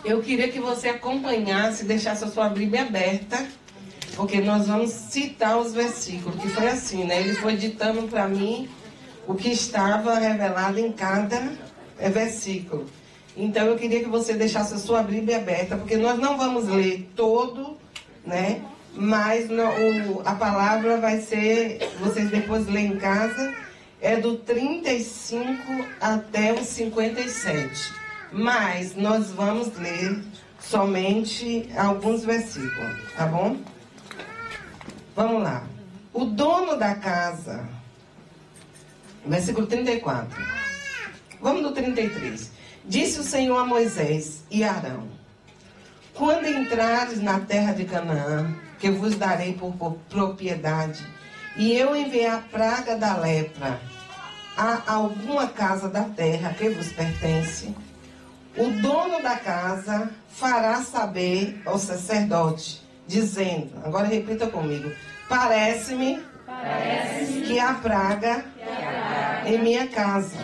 Eu queria que você acompanhasse, deixasse a sua Bíblia aberta, porque nós vamos citar os versículos, que foi assim, né? Ele foi ditando para mim o que estava revelado em cada versículo. Então eu queria que você deixasse a sua Bíblia aberta, porque nós não vamos ler todo, né? Mas a palavra vai ser, vocês depois lêem em casa, é do 35 até o 57. Mas nós vamos ler somente alguns versículos, tá bom? Vamos lá. O dono da casa, versículo 34. Vamos do 33. Disse o Senhor a Moisés e Arão: quando entrares na terra de Canaã, que vos darei por propriedade, e eu enviar a praga da lepra a alguma casa da terra que vos pertence, o dono da casa fará saber ao sacerdote, dizendo, agora repita comigo, parece-me que há praga em minha casa.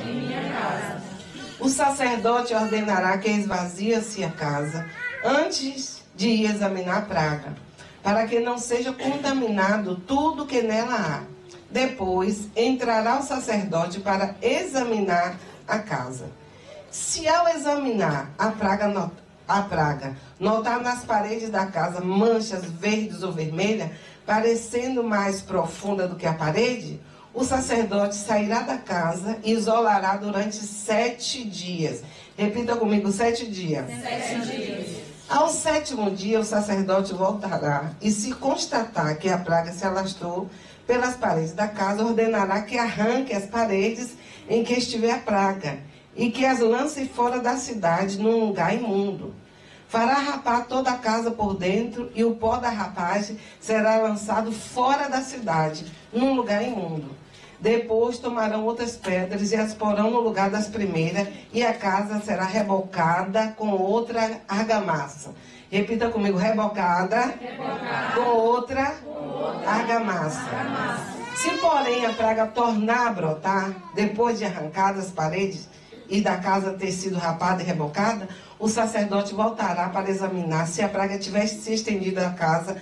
O sacerdote ordenará que esvazie-se a casa antes de ir examinar a praga, para que não seja contaminado tudo que nela há. Depois entrará o sacerdote para examinar a casa. Se ao examinar a praga notar nas paredes da casa manchas verdes ou vermelhas, parecendo mais profunda do que a parede, o sacerdote sairá da casa e isolará durante 7 dias. Repita comigo, 7 dias. 7 dias. Ao 7º dia, o sacerdote voltará e, se constatar que a praga se alastrou pelas paredes da casa, ordenará que arranque as paredes em que estiver a praga e que as lance fora da cidade num lugar imundo. Fará rapar toda a casa por dentro e o pó da rapagem será lançado fora da cidade, num lugar imundo. Depois tomarão outras pedras e as porão no lugar das primeiras, e a casa será rebocada com outra argamassa. Repita comigo, rebocada com outra argamassa. Se, porém, a praga tornar a brotar, depois de arrancadas as paredes e da casa ter sido rapada e rebocada, o sacerdote voltará para examinar se a praga tivesse se estendido à casa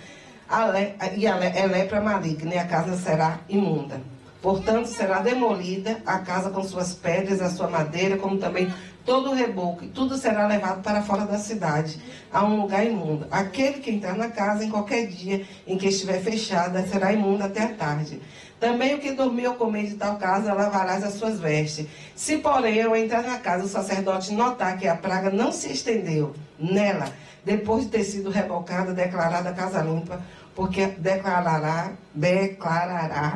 é lepra maligna, e a casa será imunda. Portanto, será demolida a casa com suas pedras, a sua madeira, como também todo o reboco, e tudo será levado para fora da cidade, a um lugar imundo. Aquele que entrar na casa em qualquer dia em que estiver fechada, será imundo até a tarde. Também o que dormir ou comer de tal casa, lavarás as suas vestes. Se, porém, ao entrar na casa, o sacerdote notar que a praga não se estendeu nela, depois de ter sido rebocada, declarada a casa limpa, porque declarará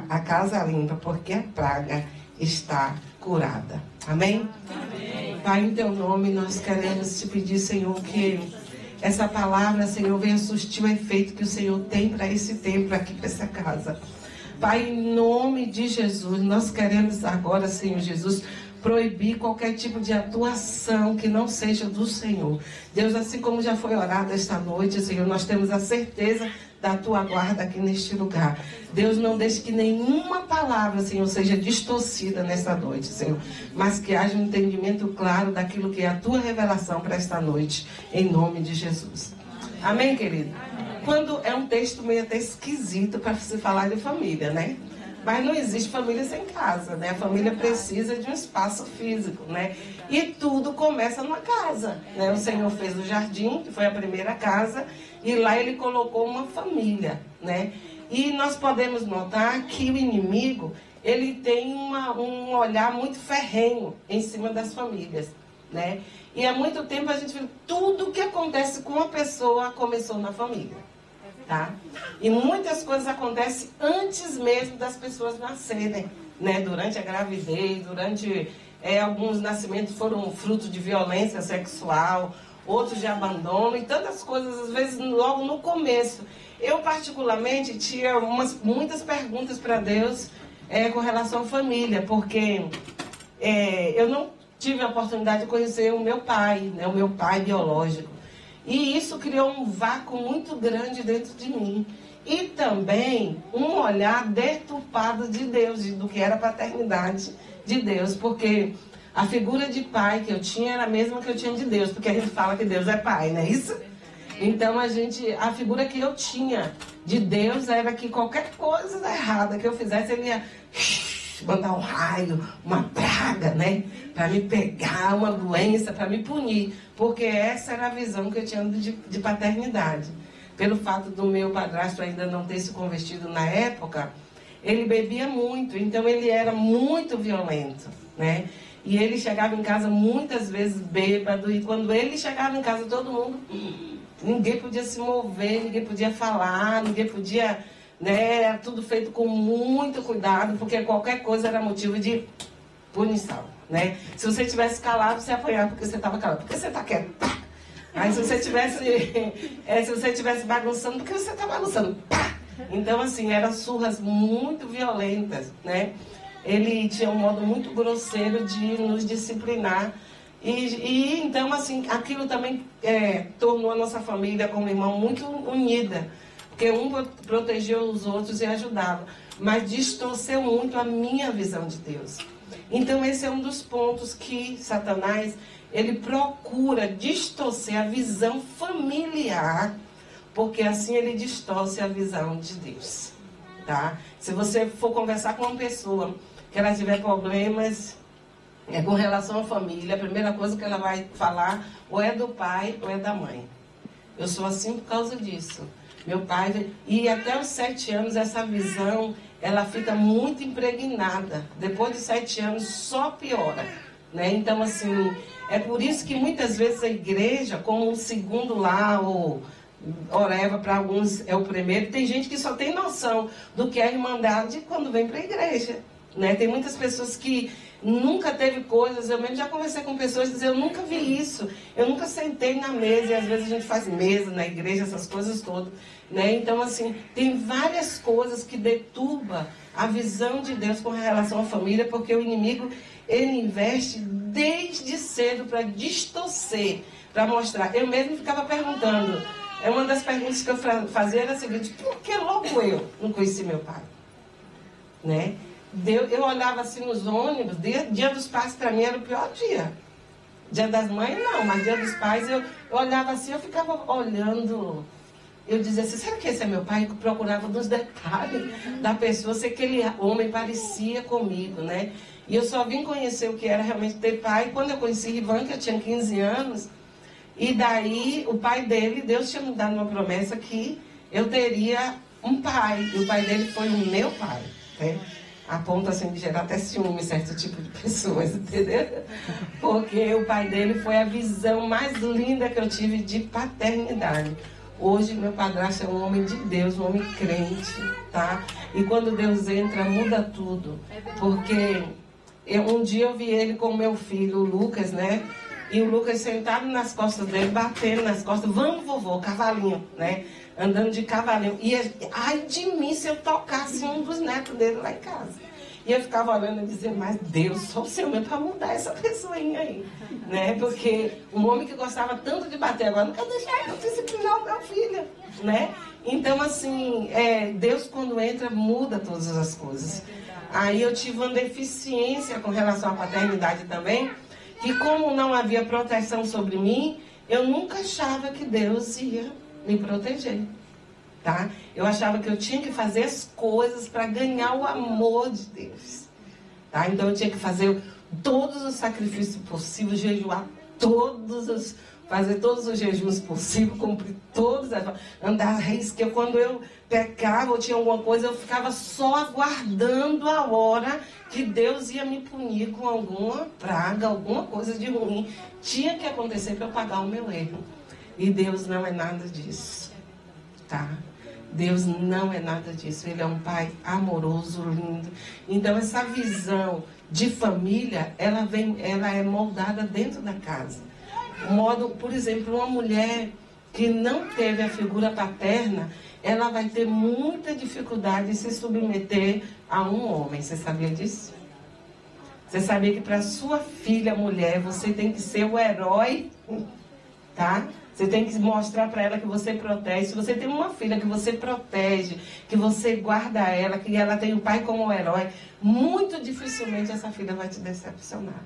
a casa limpa, porque a praga está curada. Amém? Amém. Pai, em teu nome, nós queremos te pedir, Senhor, que essa palavra, Senhor, venha suscitar o efeito que o Senhor tem para esse tempo aqui, para essa casa. Pai, em nome de Jesus, nós queremos agora, Senhor Jesus, proibir qualquer tipo de atuação que não seja do Senhor. Deus, assim como já foi orado esta noite, Senhor, nós temos a certeza da tua guarda aqui neste lugar. Deus, não deixe que nenhuma palavra, Senhor, seja distorcida nesta noite, Senhor, mas que haja um entendimento claro daquilo que é a tua revelação para esta noite, em nome de Jesus. Amém, querido? Quando é um texto meio até esquisito para se falar de família, né? Mas não existe família sem casa, né? A família precisa de um espaço físico, né? E tudo começa numa casa, né? O Senhor fez o jardim, que foi a primeira casa, e lá Ele colocou uma família, né? E nós podemos notar que o inimigo, ele tem um olhar muito ferrenho em cima das famílias, né? E há muito tempo a gente vê tudo que acontece com uma pessoa começou na família. Tá? E muitas coisas acontecem antes mesmo das pessoas nascerem, né? Durante a gravidez, durante alguns nascimentos foram fruto de violência sexual, outros de abandono e tantas coisas, às vezes logo no começo. Eu particularmente tinha muitas perguntas para Deus com relação à família, porque eu não tive a oportunidade de conhecer o meu pai, né? O meu pai biológico. E isso criou um vácuo muito grande dentro de mim. E também um olhar deturpado de Deus, do que era a paternidade de Deus. Porque A figura de pai que eu tinha era a mesma que eu tinha de Deus, porque a gente fala que Deus é pai, não é isso? Então a figura que eu tinha de Deus era que qualquer coisa errada que eu fizesse, ele ia mandar um raio, uma praga, né? Para me pegar, uma doença, para me punir. Porque essa era a visão que eu tinha de paternidade. Pelo fato do meu padrasto ainda não ter se convertido na época, ele bebia muito, então ele era muito violento, né? E ele chegava em casa muitas vezes bêbado, e quando ele chegava em casa, todo mundo... Ninguém podia se mover, ninguém podia falar, ninguém podia... Né? Era tudo feito com muito cuidado, porque qualquer coisa era motivo de punição, né? Se você tivesse calado, você apanhava porque você estava calado. Porque você está quieto? Pá! Aí se você tivesse bagunçando, porque você está bagunçando? Pá! Então, assim, eram surras muito violentas, né? Ele tinha um modo muito grosseiro de nos disciplinar. E então, assim, aquilo também tornou a nossa família como irmão muito unida. Porque um protegeu os outros e ajudava. Mas distorceu muito a minha visão de Deus. Então, esse é um dos pontos que Satanás, ele procura distorcer a visão familiar, porque assim ele distorce a visão de Deus. Tá? Se você for conversar com uma pessoa que ela tiver problemas com relação à família, a primeira coisa que ela vai falar ou é do pai ou é da mãe. Eu sou assim por causa disso. Meu pai, e até os 7 anos essa visão, ela fica muito impregnada. Depois de 7 anos só piora, né? Então, assim, é por isso que muitas vezes a igreja, como um segundo lar, ou oreva para alguns é o primeiro, tem gente que só tem noção do que é irmandade quando vem para a igreja, né? Tem muitas pessoas que nunca teve coisas, eu mesmo já conversei com pessoas e dizer, eu nunca vi isso, eu nunca sentei na mesa, e às vezes a gente faz mesa na igreja, essas coisas todas, né? Então, assim, tem várias coisas que deturba a visão de Deus com relação à família, porque o inimigo, ele investe desde cedo para distorcer, para mostrar. Eu mesmo ficava perguntando, uma das perguntas que eu fazia era a seguinte, por que logo eu não conheci meu pai? Né? Eu olhava assim nos ônibus, dia dos pais para mim era o pior dia. Dia das mães não, mas dia dos pais eu olhava assim, eu ficava olhando, eu dizia assim, será que esse é meu pai? Eu procurava nos detalhes da pessoa, sei que aquele homem parecia comigo, né? E eu só vim conhecer o que era realmente ter pai quando eu conheci Rivan, que eu tinha 15 anos, e daí o pai dele, Deus tinha me dado uma promessa que eu teria um pai, e o pai dele foi o meu pai, né? A ponto assim de gerar até ciúme certo tipo de pessoas, entendeu? Porque o pai dele foi a visão mais linda que eu tive de paternidade. Hoje meu padrasto é um homem de Deus, um homem crente, tá? E quando Deus entra, muda tudo. Porque um dia eu vi ele com o meu filho, o Lucas, né? E o Lucas sentado nas costas dele, batendo nas costas, vamos vovô, cavalinho, né? Andando de cavalinho. E ai de mim se eu tocasse um dos netos dele lá em casa. E eu ficava olhando e dizendo, mas Deus, só o Senhor mesmo para mudar essa pessoinha aí. Né? Porque um homem que gostava tanto de bater agora, não quer deixar eu disciplinar o meu filho. Né? Então, assim, Deus quando entra, muda todas as coisas. Aí eu tive uma deficiência com relação à paternidade também, que como não havia proteção sobre mim, eu nunca achava que Deus ia me proteger, tá? Eu achava que eu tinha que fazer as coisas para ganhar o amor de Deus, tá? Então eu tinha que fazer todos os sacrifícios possíveis, jejuar fazer todos os jejuns possíveis, cumprir todos, andar reis, que quando eu pecava ou tinha alguma coisa, eu ficava só aguardando a hora que Deus ia me punir com alguma praga, alguma coisa de ruim. Tinha que acontecer para eu pagar o meu erro. E Deus não é nada disso, tá? Deus não é nada disso. Ele é um pai amoroso, lindo. Então essa visão de família, ela é moldada dentro da casa. Por exemplo, uma mulher que não teve a figura paterna, ela vai ter muita dificuldade em se submeter a um homem. Você sabia disso? Você sabia que para sua filha mulher, você tem que ser o herói, tá? Você tem que mostrar para ela que você protege. Se você tem uma filha que você protege, que você guarda ela, que ela tem o pai como herói, muito dificilmente essa filha vai te decepcionar.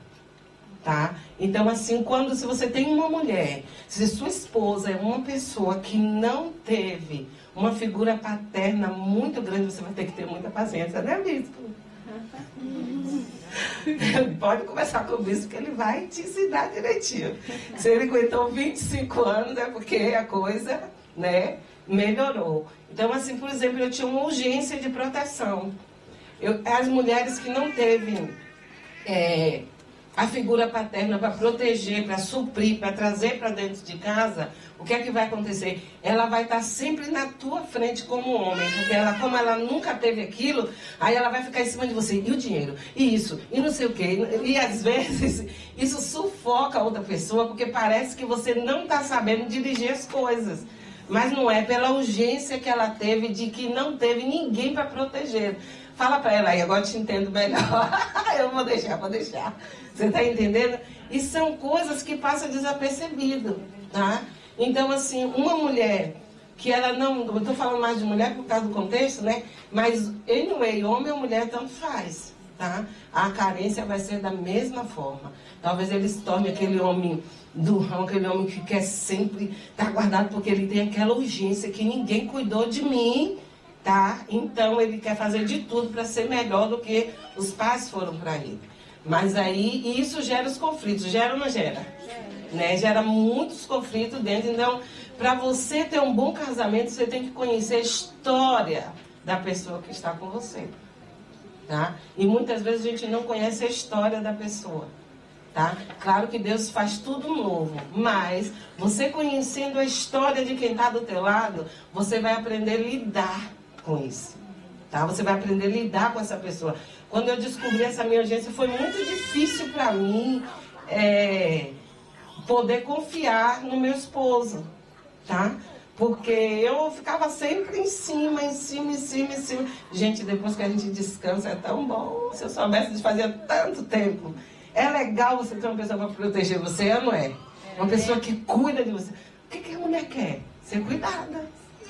tá? Então, assim, se você tem uma mulher, se sua esposa é uma pessoa que não teve uma figura paterna muito grande, você vai ter que ter muita paciência, né, bispo? Pode conversar com o bispo que ele vai te ensinar direitinho. Se ele aguentou 25 anos é porque a coisa, né, melhorou. Então, assim, por exemplo, eu tinha uma urgência de proteção. As mulheres que não teve a figura paterna para proteger, para suprir, para trazer para dentro de casa, o que é que vai acontecer? Ela vai estar sempre na tua frente como homem, porque como ela nunca teve aquilo, aí ela vai ficar em cima de você, e o dinheiro, e isso, e não sei o quê, e às vezes isso sufoca a outra pessoa, porque parece que você não está sabendo dirigir as coisas, mas não é, pela urgência que ela teve de que não teve ninguém para proteger. Fala para ela aí, agora eu te entendo melhor. Eu vou deixar. Você está entendendo? E são coisas que passam desapercebido, tá? Então, assim, uma mulher que ela não... Eu estou falando mais de mulher por causa do contexto, né? Mas, anyway, homem ou mulher, tanto faz, tá? A carência vai ser da mesma forma. Talvez ele se torne aquele homem durrão, aquele homem que quer sempre estar guardado porque ele tem aquela urgência que ninguém cuidou de mim, tá? Então ele quer fazer de tudo para ser melhor do que os pais foram para ele. Mas aí isso gera os conflitos, gera ou não gera? Né? Gera muitos conflitos dentro. Então, para você ter um bom casamento, você tem que conhecer a história da pessoa que está com você, tá? E muitas vezes a gente não conhece a história da pessoa, tá? Claro que Deus faz tudo novo, mas você conhecendo a história de quem está do teu lado, você vai aprender a lidar com isso, tá? Você vai aprender a lidar com essa pessoa. Quando eu descobri essa minha urgência, foi muito difícil para mim poder confiar no meu esposo, tá? Porque eu ficava sempre em cima. Gente, depois que a gente descansa é tão bom. Se eu soubesse de fazer tanto tempo. É legal você ter uma pessoa para proteger você, não é? Uma pessoa que cuida de você. O que a mulher quer? Ser cuidada.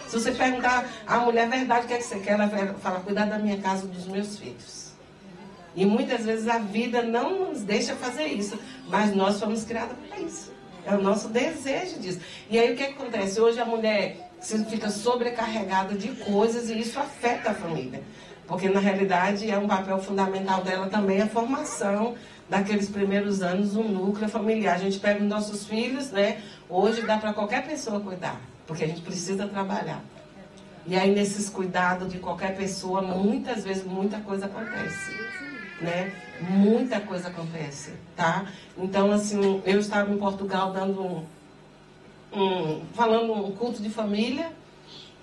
Se você perguntar à mulher a verdade, o que é que você quer? Ela vai falar, cuidar da minha casa, dos meus filhos. E muitas vezes a vida não nos deixa fazer isso. Mas nós fomos criados para isso. É o nosso desejo disso. E aí o que acontece? Hoje a mulher fica sobrecarregada de coisas e isso afeta a família. Porque na realidade é um papel fundamental dela também a formação daqueles primeiros anos, um núcleo familiar. A gente pega os nossos filhos, né? Hoje dá para qualquer pessoa cuidar. Porque a gente precisa trabalhar. E aí nesses cuidados de qualquer pessoa, muitas vezes muita coisa acontece. Né? Muita coisa acontece, tá? Então, assim, eu estava em Portugal dando falando um culto de família,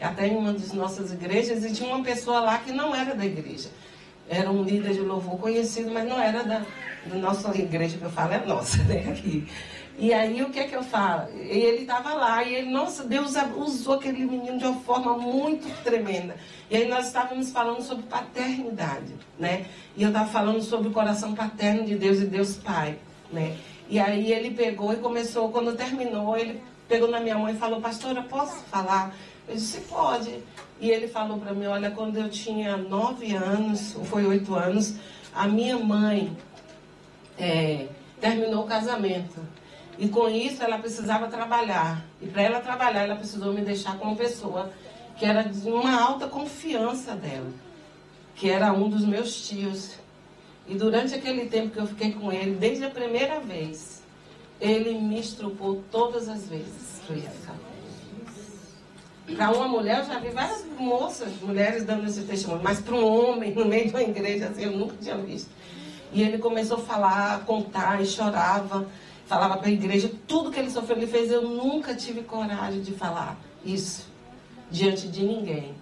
até em uma das nossas igrejas, e tinha uma pessoa lá que não era da igreja. Era um líder de louvor conhecido, mas não era da nossa igreja, que eu falo, é nossa, né? Aqui. E aí, o que é que eu falo? E ele estava lá, e ele, nossa, Deus usou aquele menino de uma forma muito tremenda. E aí nós estávamos falando sobre paternidade, né? E eu estava falando sobre o coração paterno de Deus e Deus Pai, né? E aí ele pegou e começou, quando terminou, ele pegou na minha mão e falou, pastora, posso falar? Eu disse, pode. E ele falou para mim, olha, quando eu tinha 9 anos, ou foi 8 anos, a minha mãe terminou o casamento. E com isso ela precisava trabalhar. E para ela trabalhar, ela precisou me deixar com uma pessoa que era de uma alta confiança dela, que era um dos meus tios. E durante aquele tempo que eu fiquei com ele, desde a primeira vez, ele me estrupou todas as vezes que eu ia ficar. Para uma mulher, eu já vi várias mulheres dando esse testemunho, mas para um homem, no meio de uma igreja, assim, eu nunca tinha visto. E ele começou a falar, a contar, e chorava. Falava para a igreja, tudo que ele sofreu, ele fez. Eu nunca tive coragem de falar isso diante de ninguém.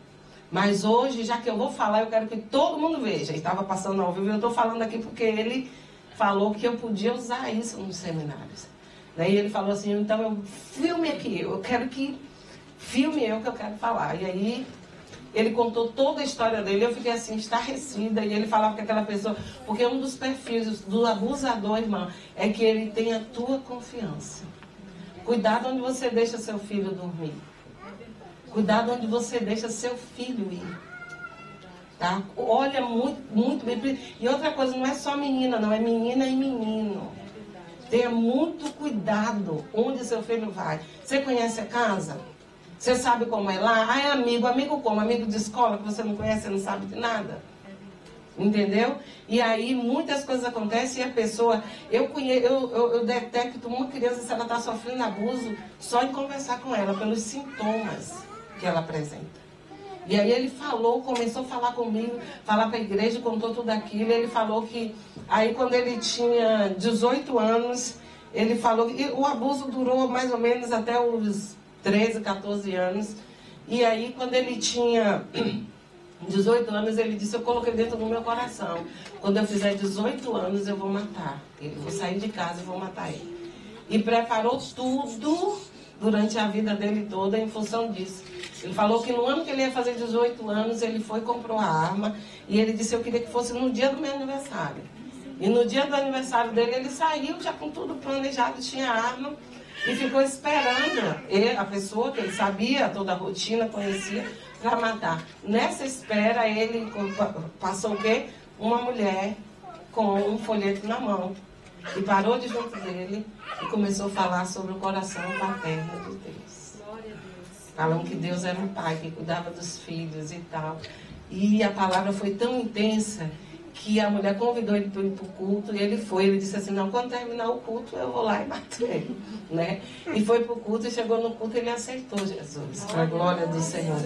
Mas hoje, já que eu vou falar, eu quero que todo mundo veja. Ele estava passando ao vivo, eu estou falando aqui porque ele falou que eu podia usar isso nos seminários. Daí ele falou assim, então eu filme aqui, eu quero que filme eu que eu quero falar. E aí ele contou toda a história dele, eu fiquei assim, estarrecida, e ele falava que aquela pessoa, porque um dos perfis do abusador, irmão, é que ele tem a tua confiança. Cuidado onde você deixa seu filho dormir. Cuidado onde você deixa seu filho ir. Tá? Olha muito bem. E outra coisa, não é só menina, não, é menina e menino. Tenha muito cuidado onde seu filho vai. Você conhece a casa? Você sabe como é lá? Ah, é amigo. Amigo como? Amigo de escola que você não conhece, você não sabe de nada. Entendeu? E aí muitas coisas acontecem e a pessoa... Eu detecto uma criança se ela está sofrendo abuso só em conversar com ela, pelos sintomas que ela apresenta. E aí ele falou, começou a falar comigo, falar para a igreja, contou tudo aquilo. Ele falou que aí quando ele tinha 18 anos, ele falou que o abuso durou mais ou menos até os 13, 14 anos. E aí quando ele tinha 18 anos, ele disse, eu coloquei dentro do meu coração, quando eu fizer 18 anos eu vou matar ele, vou sair de casa e vou matar ele. E preparou tudo durante a vida dele toda em função disso. Ele falou que no ano que ele ia fazer 18 anos, ele foi e comprou a arma. E ele disse, eu queria que fosse no dia do meu aniversário. E no dia do aniversário dele, ele saiu já com tudo planejado, tinha arma. E ficou esperando a pessoa que ele sabia, toda a rotina, conhecia, para matar. Nessa espera, ele passou o quê? Uma mulher com um folheto na mão. E parou de junto dele e começou a falar sobre o coração paterno de Deus. Falam que Deus era um pai que cuidava dos filhos e tal. E a palavra foi tão intensa que a mulher convidou ele para ir para o culto e ele foi. Ele disse assim, não, quando terminar o culto eu vou lá e mato ele. Né? E foi para o culto e chegou no culto e ele aceitou Jesus, para a glória do Senhor.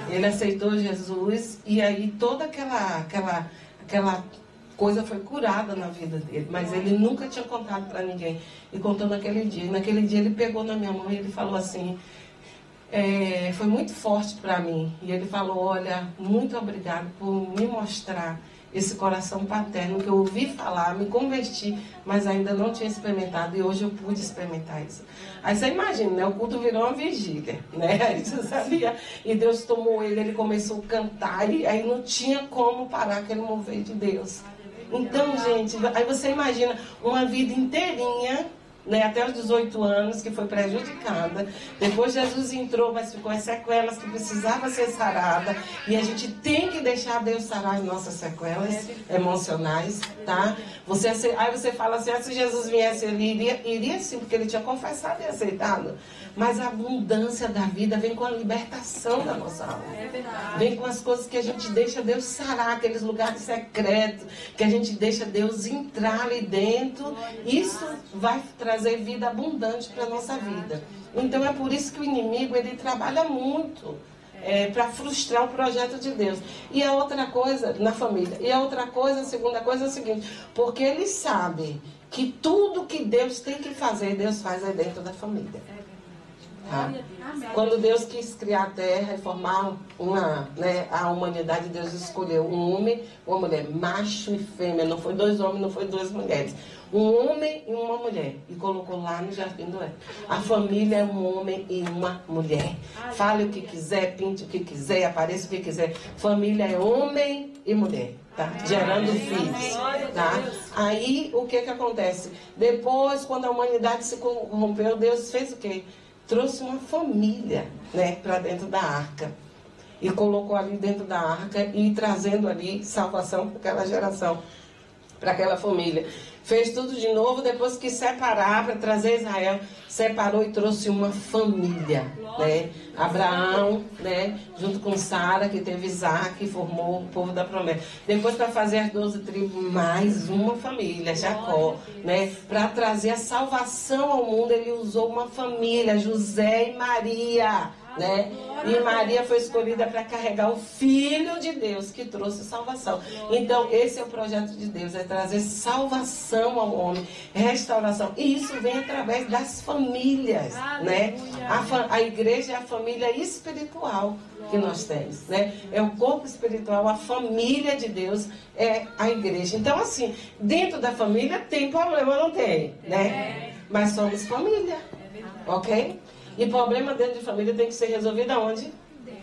Ele aceitou Jesus e aí toda aquela coisa foi curada na vida dele. Mas ele nunca tinha contado para ninguém. E contou naquele dia. E naquele dia ele pegou na minha mão e ele falou assim... foi muito forte para mim. E ele falou, olha, muito obrigado por me mostrar esse coração paterno que eu ouvi falar, me converti, mas ainda não tinha experimentado e hoje eu pude experimentar isso. Aí você imagina, né? O culto virou uma vigília, né? Aí você sabia, e Deus tomou ele começou a cantar e aí não tinha como parar aquele mover de Deus. Então, gente, aí você imagina uma vida inteirinha, né, até os 18 anos, que foi prejudicada. Depois Jesus entrou, mas ficou as sequelas que precisava ser sarada. E a gente tem que deixar Deus sarar as nossas sequelas emocionais, tá? Aí você fala assim, se Jesus viesse, ele iria sim, porque ele tinha confessado e aceitado. Mas a abundância da vida vem com a libertação da nossa alma. Vem com as coisas que a gente deixa Deus sarar, aqueles lugares secretos, que a gente deixa Deus entrar ali dentro. Isso vai trazer vida abundante para a nossa vida. Então é por isso que o inimigo, ele trabalha muito para frustrar o projeto de Deus. E a outra coisa, na família, e a outra coisa, a segunda coisa é o seguinte, porque ele sabe que tudo que Deus tem que fazer, Deus faz aí dentro da família. Tá? Quando Deus quis criar a terra e formar a humanidade, Deus escolheu um homem, uma mulher, macho e fêmea. Não foi 2 homens, não foi 2 mulheres. Um homem e uma mulher. E colocou lá no jardim do Éden. A família é um homem e uma mulher. Fale o que quiser, pinte o que quiser, apareça o que quiser. Família é homem e mulher. Tá? Gerando filhos. Tá? Aí o que acontece? Depois, quando a humanidade se corrompeu, Deus fez o quê? Trouxe uma família, né, para dentro da arca. E colocou ali dentro da arca e trazendo ali salvação para aquela geração, para aquela família. Fez tudo de novo, depois que separar para trazer Israel, separou e trouxe uma família, né? Abraão, né? Junto com Sara, que teve Isaac, e formou o povo da promessa. Depois, para fazer as 12 tribos, mais uma família, Jacó, né? Para trazer a salvação ao mundo, ele usou uma família, José e Maria, né? E Maria foi escolhida para carregar o Filho de Deus que trouxe salvação. Então esse é o projeto de Deus, é trazer salvação ao homem, restauração. E isso vem através das famílias, né? A igreja é a família espiritual que nós temos, né? É o corpo espiritual, a família de Deus é a igreja. Então assim, dentro da família tem problema, não tem, né? Mas somos família, ok? E problema dentro de família tem que ser resolvido aonde?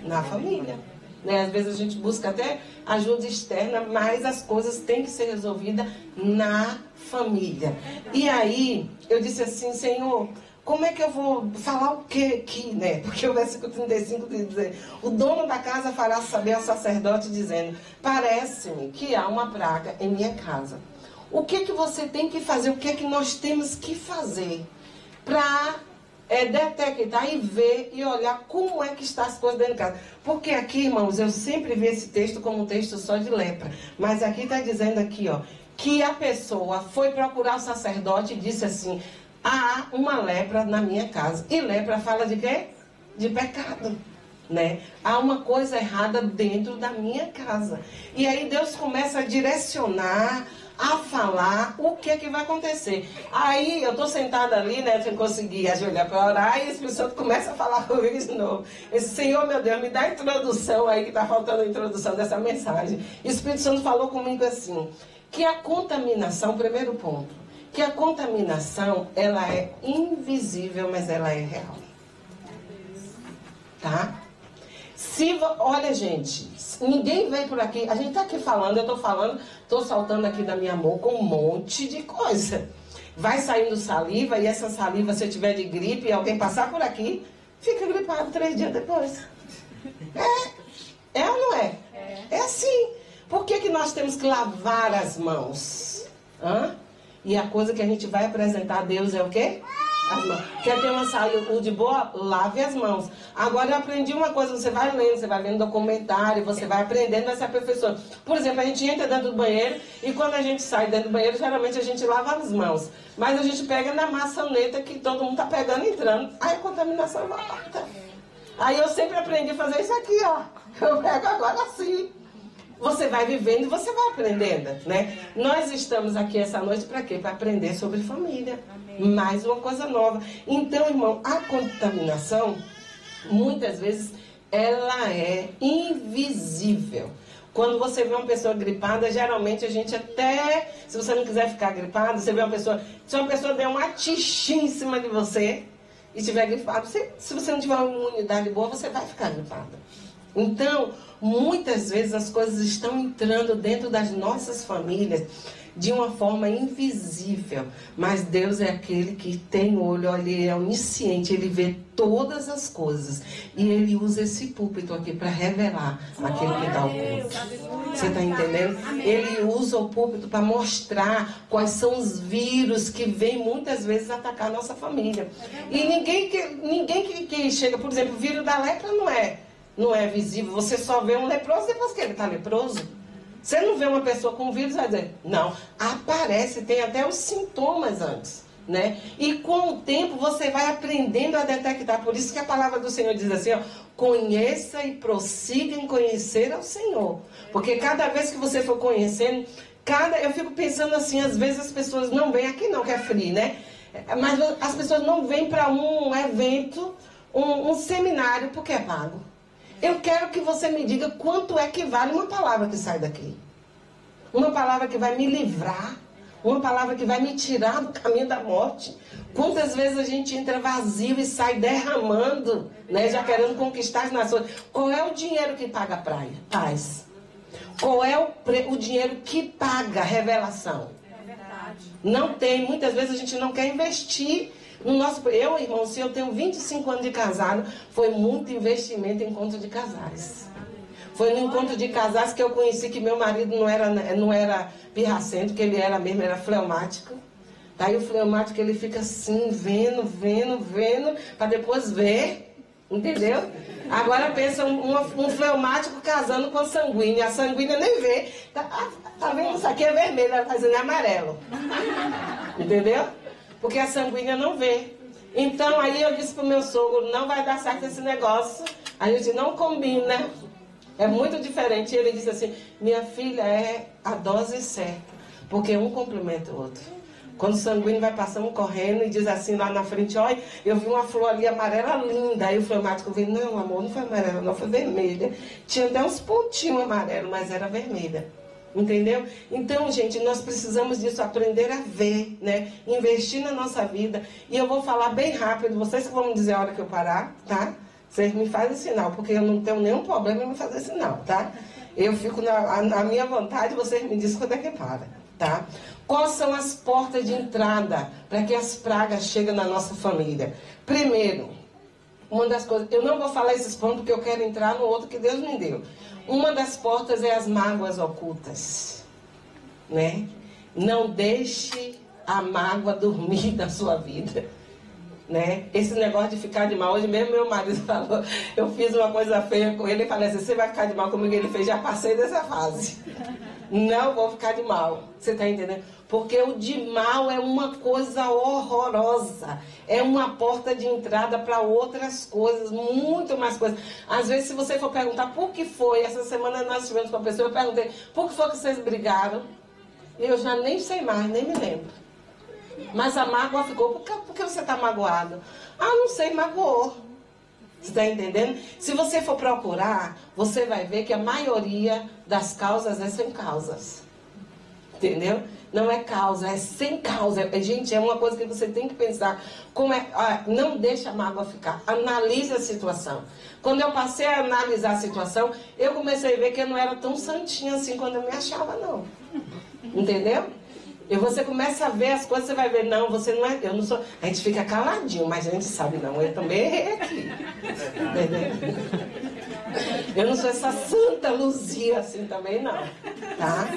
Na família. Né? Às vezes a gente busca até ajuda externa, mas as coisas têm que ser resolvidas na família. E aí, eu disse assim, Senhor, como é que eu vou falar o que aqui, né? Porque o versículo 35 diz dizer, o dono da casa fará saber ao sacerdote dizendo, parece-me que há uma praga em minha casa. o que que você tem que fazer, o que é que nós temos que fazer para detectar e ver e olhar como é que estão as coisas dentro de casa. Porque aqui, irmãos, eu sempre vi esse texto como um texto só de lepra. Mas aqui está dizendo aqui, ó, que a pessoa foi procurar o sacerdote e disse assim, há uma lepra na minha casa. E lepra fala de quê? De pecado. Né? Há uma coisa errada dentro da minha casa. E aí Deus começa a direcionar, a falar o que é que vai acontecer. Aí eu estou sentada ali, né, sem conseguir ajoelhar para orar, e o Espírito Santo começa a falar comigo de novo. Esse Senhor, meu Deus, me dá a introdução aí, que está faltando a introdução dessa mensagem. E o Espírito Santo falou comigo assim, que a contaminação, primeiro ponto, que a contaminação, ela é invisível, mas ela é real. Tá? Olha, gente, ninguém veio por aqui, a gente está aqui falando, eu estou falando, estou soltando aqui da minha boca um monte de coisa. Vai saindo saliva, e essa saliva, se eu tiver de gripe e alguém passar por aqui, fica gripado 3 dias depois. É ou não é? É assim. Por que nós temos que lavar as mãos? E a coisa que a gente vai apresentar a Deus é o quê? As mãos. Quer ter uma saúde boa? Lave as mãos. Agora eu aprendi uma coisa, você vai lendo, você vai vendo documentário, você vai aprendendo, vai se aperfeiçoando. Por exemplo, a gente entra dentro do banheiro e quando a gente sai dentro do banheiro, geralmente a gente lava as mãos. Mas a gente pega na maçaneta que todo mundo está pegando e entrando. Aí a contaminação volta. Aí eu sempre aprendi a fazer isso aqui, ó. Eu pego agora assim. Você vai vivendo e você vai aprendendo, né? Nós estamos aqui essa noite para quê? Para aprender sobre família. Amém. Mais uma coisa nova. Então, irmão, a contaminação, muitas vezes, ela é invisível. Quando você vê uma pessoa gripada, geralmente a gente até, se você não quiser ficar gripado, você vê uma pessoa, se uma pessoa der uma tichinha em cima de você e estiver gripado, se você não tiver uma imunidade boa, você vai ficar gripado. Então, muitas vezes as coisas estão entrando dentro das nossas famílias de uma forma invisível. Mas Deus é aquele que tem olho, ele é onisciente, ele vê todas as coisas. E ele usa esse púlpito aqui para revelar aquilo que está oculto. Você está entendendo? Ele usa o púlpito para mostrar quais são os vírus que vêm muitas vezes atacar a nossa família. E ninguém que chega, por exemplo, o vírus da lepra não é visível, você só vê um leproso depois que ele está leproso. Você não vê uma pessoa com vírus e vai dizer, não, aparece, tem até os sintomas antes, né? E com o tempo você vai aprendendo a detectar, por isso que a palavra do Senhor diz assim, ó, conheça e prossiga em conhecer ao Senhor. Porque cada vez que você for conhecendo, eu fico pensando assim, às vezes as pessoas não vêm aqui não, que é free, né? Mas as pessoas não vêm para um evento, um seminário, porque é pago. Eu quero que você me diga quanto é que vale uma palavra que sai daqui. Uma palavra que vai me livrar. Uma palavra que vai me tirar do caminho da morte. Quantas vezes a gente entra vazio e sai derramando, né, já querendo conquistar as nações. Qual é o dinheiro que paga a paz? Qual é o dinheiro que paga a revelação? É verdade. Não tem. Muitas vezes a gente não quer investir. Eu, irmão, se eu tenho 25 anos de casado, foi muito investimento em encontro de casais. Foi no encontro de casais que eu conheci que meu marido não era pirracento, que ele era fleumático. Daí o fleumático ele fica assim, vendo, para depois ver, entendeu? Agora pensa um fleumático casando com sanguínea. A sanguínea nem vê. Tá vendo? Isso aqui é vermelho, ela está dizendo é amarelo. Entendeu? Porque a sanguínea não vê. Então, aí eu disse pro meu sogro, não vai dar certo esse negócio. A gente não combina. É muito diferente. E ele disse assim, minha filha, é a dose certa. Porque um complementa o outro. Quando o sanguíneo vai passando correndo e diz assim lá na frente, olha, eu vi uma flor ali amarela linda. Aí o fleumático veio, não, amor, não foi amarela, não, foi vermelha. Tinha até uns pontinhos amarelos, mas era vermelha. Entendeu? Então, gente, nós precisamos disso, aprender a ver, né? Investir na nossa vida. E eu vou falar bem rápido, vocês que vão me dizer a hora que eu parar, tá? Vocês me fazem sinal, porque eu não tenho nenhum problema em me fazer sinal, tá? Eu fico na minha vontade, vocês me dizem quando é que para, tá? Quais são as portas de entrada para que as pragas cheguem na nossa família? Primeiro, uma das coisas, eu não vou falar esses pontos porque eu quero entrar no outro que Deus me deu. Uma das portas é as mágoas ocultas, né? Não deixe a mágoa dormir na sua vida, né? Esse negócio de ficar de mal, hoje mesmo meu marido falou, eu fiz uma coisa feia com ele e falei assim, você vai ficar de mal comigo? Ele fez, já passei dessa fase. Não vou ficar de mal. Você está entendendo? Porque o de mal é uma coisa horrorosa. É uma porta de entrada para outras coisas, muito mais coisas. Às vezes, se você for perguntar por que foi, essa semana nós estivemos com uma pessoa, eu perguntei, por que foi que vocês brigaram? E eu já nem sei mais, nem me lembro. Mas a mágoa ficou, por que você está magoado? Ah, não sei, magoou. Você está entendendo? Se você for procurar, você vai ver que a maioria das causas é sem causas. Entendeu? Não é causa, é sem causa. Gente, é uma coisa que você tem que pensar. Não deixa a mágoa ficar. Analise a situação. Quando eu passei a analisar a situação, eu comecei a ver que eu não era tão santinha assim quando eu me achava, não. Entendeu? E você começa a ver as coisas, você vai ver, não, você não é, eu não sou. A gente fica caladinho, mas a gente sabe, não, eu também errei aqui. Entendeu? Eu não sou essa santa Luzia assim também, não. Tá?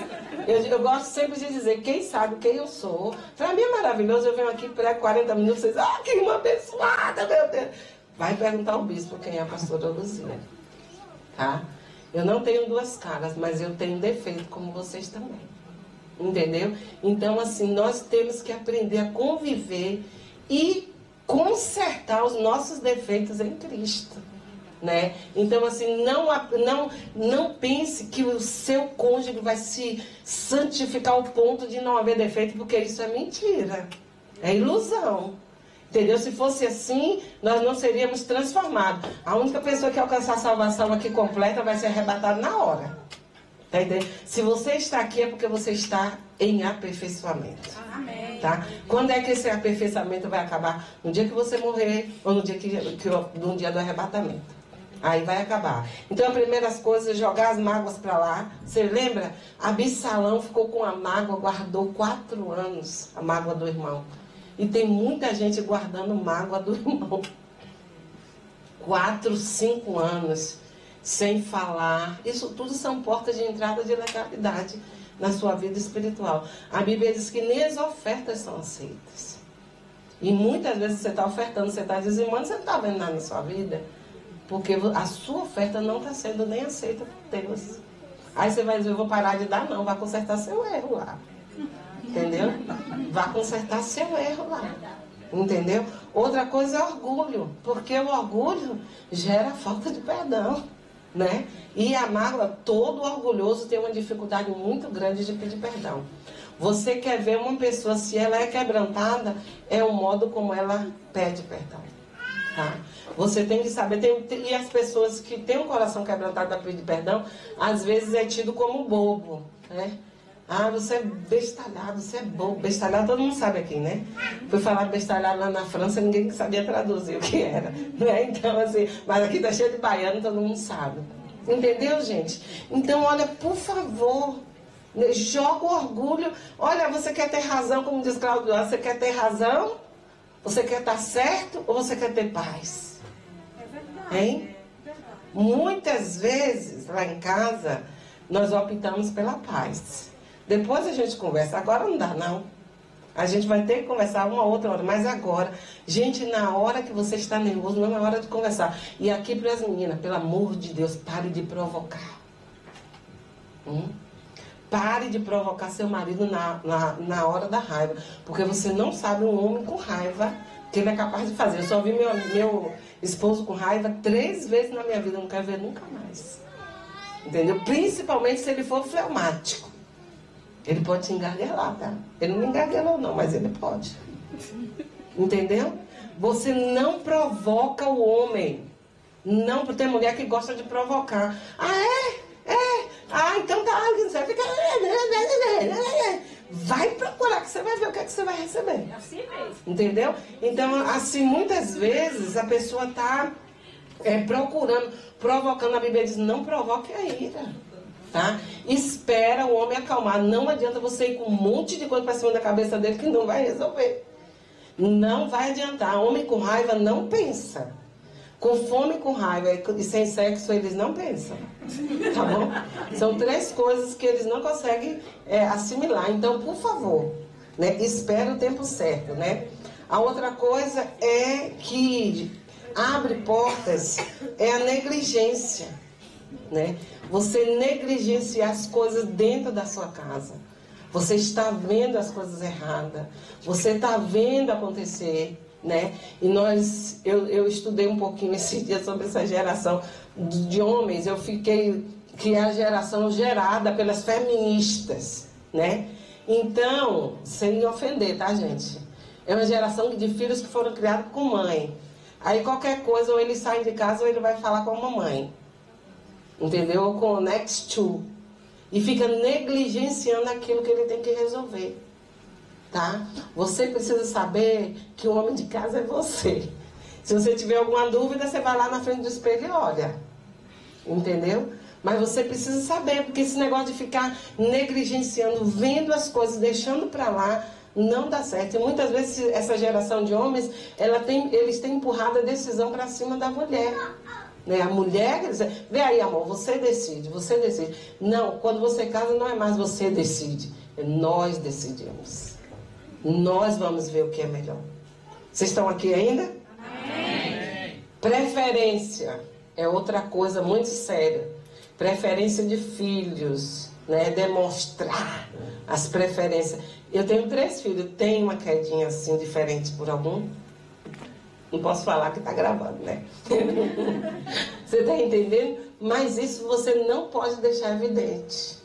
Eu gosto sempre de dizer, quem sabe quem eu sou. Para mim é maravilhoso, eu venho aqui para 40 minutos, vocês, que irmã abençoada, meu Deus. Vai perguntar ao bispo quem é a pastora Luzia. Tá? Eu não tenho duas caras, mas eu tenho defeito como vocês também. Entendeu? Então, assim, nós temos que aprender a conviver e consertar os nossos defeitos em Cristo, né? Então, assim, não pense que o seu cônjuge vai se santificar ao ponto de não haver defeito, porque isso é mentira, é ilusão. Entendeu? Se fosse assim, nós não seríamos transformados. A única pessoa que alcançar a salvação aqui completa vai ser arrebatada na hora. Tá entendendo? Se você está aqui é porque você está em aperfeiçoamento. Amém. Tá? Quando é que esse aperfeiçoamento vai acabar? No dia que você morrer ou no dia, no dia do arrebatamento. Aí vai acabar. Então a primeira coisa é jogar as mágoas para lá. Você lembra? Absalão ficou com a mágoa, guardou 4 anos a mágoa do irmão. E tem muita gente guardando mágoa do irmão. 4, 5 anos. Sem falar, isso tudo são portas de entrada de legalidade na sua vida espiritual. A Bíblia diz que nem as ofertas são aceitas. E muitas vezes você está ofertando, você está dizimando, você não está vendo nada na sua vida, porque a sua oferta não está sendo nem aceita por Deus. Aí você vai dizer, eu vou parar de dar, não, vai consertar seu erro lá. Entendeu? Vai consertar seu erro lá. Entendeu? Outra coisa é orgulho, porque o orgulho gera falta de perdão. Né? E a mágoa, todo orgulhoso tem uma dificuldade muito grande de pedir perdão. Você quer ver uma pessoa, se ela é quebrantada, é o modo como ela pede perdão. Tá? Você tem que saber, e as pessoas que têm um coração quebrantado para pedir perdão, às vezes é tido como bobo, né? Ah, você é bestalhado, você é bobo. Bestalhado todo mundo sabe aqui, né? Fui falar bestalhado lá na França, ninguém sabia traduzir o que era, né? Então, assim, mas aqui tá cheio de baiano, todo mundo sabe. Entendeu, gente? Então, olha, por favor, joga o orgulho. Olha, você quer ter razão, como diz Claudio, você quer ter razão? Você quer estar certo ou você quer ter paz? É verdade. Hein? Muitas vezes, lá em casa, nós optamos pela paz. Depois a gente conversa. Agora não dá, não. A gente vai ter que conversar uma outra hora. Mas agora, gente, na hora que você está nervoso, não é hora de conversar. E aqui para as meninas, pelo amor de Deus, pare de provocar. Pare de provocar seu marido na hora da raiva. Porque você não sabe um homem com raiva que ele é capaz de fazer. Eu só vi meu esposo com raiva 3 vezes na minha vida. Eu não quero ver nunca mais. Entendeu? Principalmente se ele for fleumático. Ele pode te engarguelar, tá? Ele não me engarguelou não, mas ele pode. Entendeu? Você não provoca o homem. Não, porque tem mulher que gosta de provocar. Ah, então tá. Você fica... Vai procurar que você vai ver o que é que você vai receber. É assim mesmo. Entendeu? Então, assim, muitas vezes a pessoa tá provocando. A Bíblia diz, não provoque a ira. Tá? Espera o homem acalmar. Não adianta você ir com um monte de coisa para cima da cabeça dele que não vai resolver. Não vai adiantar. Homem com raiva não pensa. Com fome e com raiva e sem sexo eles não pensam, tá bom? São 3 coisas que eles não conseguem assimilar. Então, por favor, né, espere o tempo certo, né? A outra coisa é que abre portas é a negligência, né? Você negligenciar as coisas dentro da sua casa. Você está vendo as coisas erradas. Você está vendo acontecer, né? E eu estudei um pouquinho esse dia sobre essa geração de homens. Eu fiquei que é a geração gerada pelas feministas, né? Então, sem ofender, tá, gente? É uma geração de filhos que foram criados com mãe. Aí qualquer coisa, ou ele sai de casa ou ele vai falar com a mamãe. Entendeu? Ou com o next to. E fica negligenciando aquilo que ele tem que resolver. Tá? Você precisa saber que o homem de casa é você. Se você tiver alguma dúvida, você vai lá na frente do espelho e olha. Entendeu? Mas você precisa saber, porque esse negócio de ficar negligenciando, vendo as coisas, deixando para lá, não dá certo. E muitas vezes essa geração de homens, eles têm empurrado a decisão para cima da mulher. Né? A mulher, quer dizer, vê aí, amor, você decide. Não, quando você casa não é mais você decide, é nós decidimos. Nós vamos ver o que é melhor. Vocês estão aqui ainda? Amém. Preferência é outra coisa muito séria. Preferência de filhos, né? Demonstrar as preferências. Eu tenho 3 filhos, tem uma quedinha assim diferente por algum? Não posso falar que está gravando, né? Você está entendendo? Mas isso você não pode deixar evidente.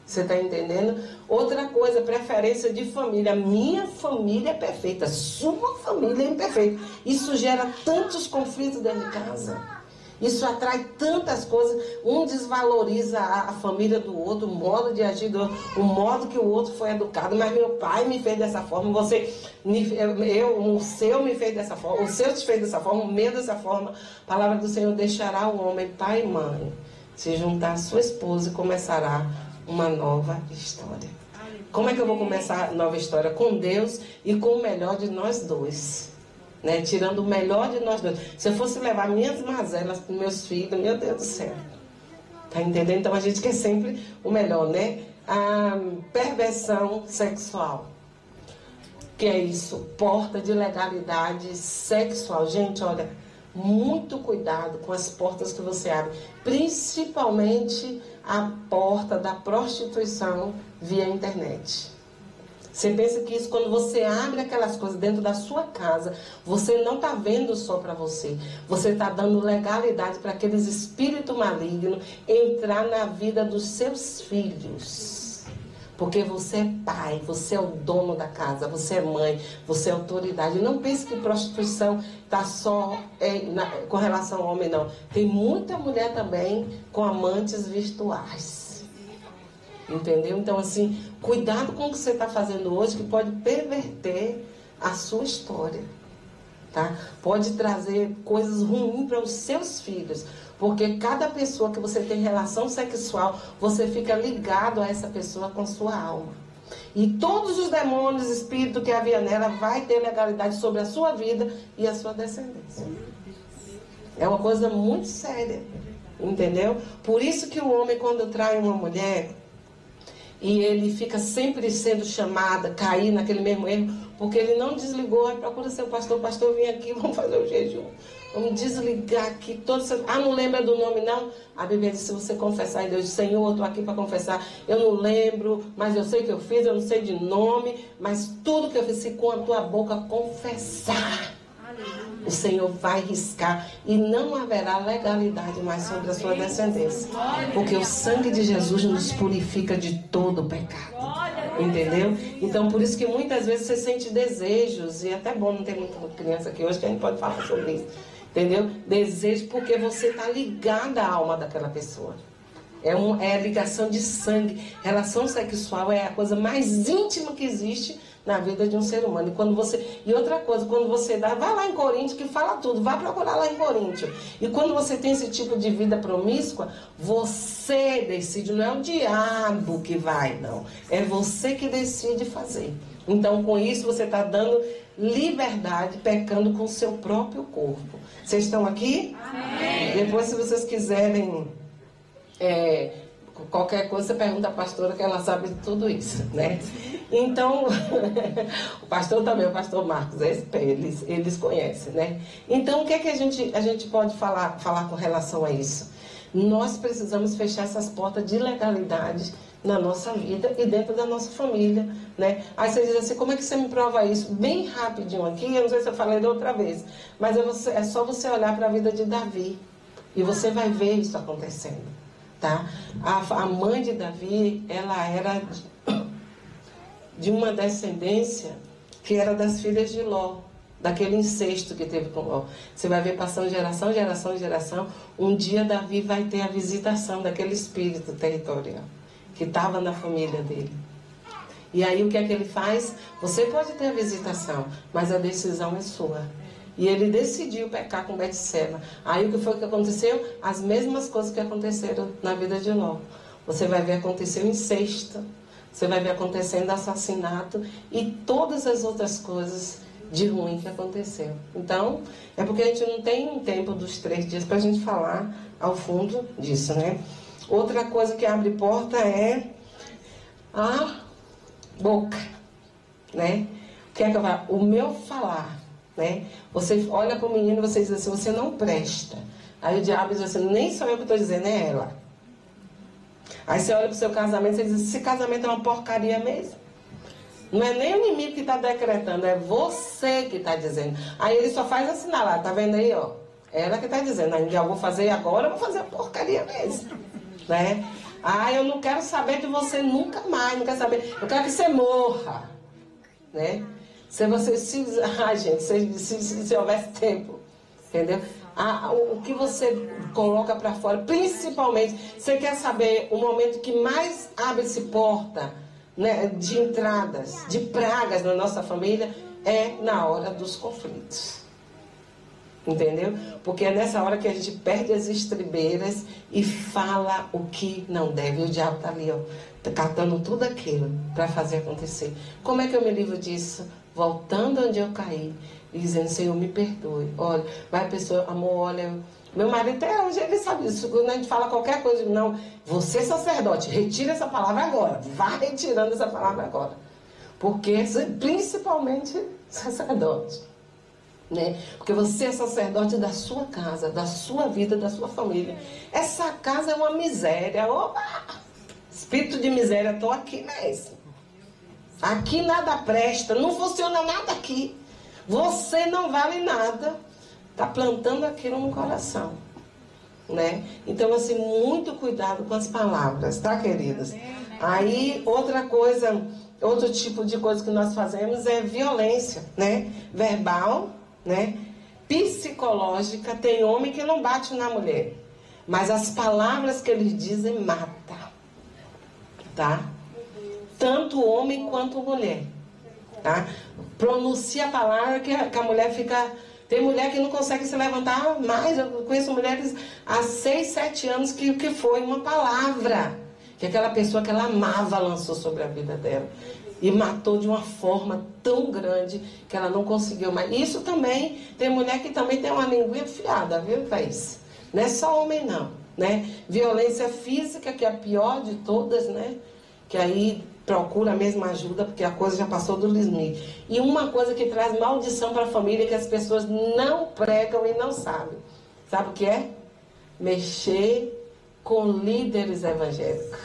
Você está entendendo? Outra coisa, preferência de família. Minha família é perfeita, sua família é imperfeita. Isso gera tantos conflitos dentro de casa. Isso atrai tantas coisas. Um desvaloriza a família do outro, o modo de agir do outro, o modo que o outro foi educado. Mas meu pai me fez dessa forma, o seu me fez dessa forma, o seu te fez dessa forma, o meu dessa forma. A palavra do Senhor: deixará o homem, pai e mãe, se juntar à sua esposa e começará uma nova história. Como é que eu vou começar a nova história? Com Deus e com o melhor de nós dois, né? Tirando o melhor de nós dois. Se eu fosse levar minhas mazelas para meus filhos, meu Deus do céu, tá entendendo? Então a gente quer sempre o melhor, né? A perversão sexual, que é isso, porta de legalidade sexual. Gente, olha, muito cuidado com as portas que você abre, principalmente a porta da prostituição via internet. Você pensa que isso, quando você abre aquelas coisas dentro da sua casa, você não está vendo só para você. Você está dando legalidade para aqueles espíritos malignos entrar na vida dos seus filhos. Porque você é pai, você é o dono da casa, você é mãe, você é autoridade. Não pense que prostituição está só com relação ao homem, não. Tem muita mulher também com amantes virtuais. Entendeu? Então, assim, cuidado com o que você está fazendo hoje, que pode perverter a sua história. Tá? Pode trazer coisas ruins para os seus filhos. Porque cada pessoa que você tem relação sexual, você fica ligado a essa pessoa com sua alma. E todos os demônios, espírito que havia nela, vai ter legalidade sobre a sua vida e a sua descendência. É uma coisa muito séria. Entendeu? Por isso que o homem, quando trai uma mulher, e ele fica sempre sendo chamado, cair naquele mesmo erro, porque ele não desligou, aí procura seu pastor, vem aqui, vamos fazer o jejum. Vamos desligar aqui todos. Não lembra do nome, não? A Bíblia diz: se você confessar em Deus, Senhor, eu estou aqui para confessar. Eu não lembro, mas eu sei que eu fiz, eu não sei de nome, mas tudo que eu fiz, se com a tua boca confessar, o Senhor vai riscar e não haverá legalidade mais sobre a sua descendência. Porque o sangue de Jesus nos purifica de todo o pecado. Entendeu? Então, por isso que muitas vezes você sente desejos, e é até bom não ter muita criança aqui hoje, que a gente pode falar sobre isso. Entendeu? Desejo porque você está ligado à alma daquela pessoa. É ligação de sangue. Relação sexual é a coisa mais íntima que existe na vida de um ser humano. E outra coisa, quando você vai lá em Coríntios, que fala tudo, vai procurar lá em Coríntios. E quando você tem esse tipo de vida promíscua, você decide, não é o diabo que vai, não. É você que decide fazer. Então, com isso, você está dando liberdade, pecando com o seu próprio corpo. Vocês estão aqui? Amém. Depois, se vocês quiserem qualquer coisa, você pergunta à pastora, que ela sabe de tudo isso, né? Então, o pastor também, o pastor Marcos, eles conhecem, né? Então, o que é que a gente pode falar com relação a isso? Nós precisamos fechar essas portas de legalidade na nossa vida e dentro da nossa família, né? Aí você diz assim, como é que você me prova isso? Bem rapidinho aqui, eu não sei se eu falei da outra vez, mas é só você olhar para a vida de Davi e você vai ver isso acontecendo, tá? A mãe de Davi, ela era de uma descendência que era das filhas de Ló, daquele incesto que teve com Ló. Você vai ver passando geração, geração, geração. Um dia Davi vai ter a visitação daquele espírito territorial que estava na família dele. E aí o que é que ele faz? Você pode ter a visitação, mas a decisão é sua. E ele decidiu pecar com Betseba. Aí o que foi que aconteceu? As mesmas coisas que aconteceram na vida de Ló. Você vai ver acontecer o incesto, você vai ver acontecendo assassinato e todas as outras coisas de ruim que aconteceu. Então, é porque a gente não tem um tempo dos 3 dias para a gente falar ao fundo disso, né? Outra coisa que abre porta é a boca, né? O que é que eu falo? O meu falar, né? Você olha para o menino e você diz assim, você não presta. Aí o diabo diz assim, nem sou eu que estou dizendo, é ela. Aí você olha para o seu casamento e diz, esse casamento é uma porcaria mesmo. Não é nem o inimigo que está decretando, é você que está dizendo. Aí ele só faz assinalar, tá vendo aí, ó? Ela que está dizendo, eu vou fazer agora, eu vou fazer a porcaria mesmo, né? Ah, eu não quero saber de você nunca mais, não quero saber. Eu quero que você morra, né? Gente, se houvesse tempo, entendeu? O que você coloca para fora, principalmente, você quer saber o momento que mais abre-se porta, né, de entradas, de pragas na nossa família, é na hora dos conflitos. Entendeu? Porque é nessa hora que a gente perde as estribeiras e fala o que não deve. E o diabo está ali, ó, catando tudo aquilo para fazer acontecer. Como é que eu me livro disso? Voltando onde eu caí e dizendo, Senhor, me perdoe. Olha, vai a pessoa, amor, olha, meu marido até hoje ele sabe disso. Quando a gente fala qualquer coisa, não, você sacerdote, retira essa palavra agora. Vá retirando essa palavra agora. Porque, principalmente, sacerdote. Né? Porque você é sacerdote da sua casa, da sua vida, da sua família. Essa casa é uma miséria. Opa! Espírito de miséria, estou aqui mesmo. Aqui nada presta, não funciona nada aqui. Você não vale nada. Está plantando aquilo no coração, né? Então, assim, muito cuidado com as palavras, tá, queridas? Aí, outra coisa, outro tipo de coisa que nós fazemos é violência, né? Verbal, né? Psicológica. Tem homem que não bate na mulher, mas as palavras que eles dizem mata, tá? Tanto homem quanto mulher, tá? Pronuncia a palavra que a mulher fica... Tem mulher que não consegue se levantar mais. Eu conheço mulheres há 6, 7 anos que foi uma palavra que aquela pessoa que ela amava lançou sobre a vida dela e matou de uma forma tão grande que ela não conseguiu mais. Isso também, tem mulher que também tem uma linguinha afiada, viu, Thaís? Não é só homem, não, né? Violência física, que é a pior de todas, né? Que aí procura a mesma ajuda, porque a coisa já passou do limite. E uma coisa que traz maldição para a família, que as pessoas não pregam e não sabem. Sabe o que é? Mexer com líderes evangélicos.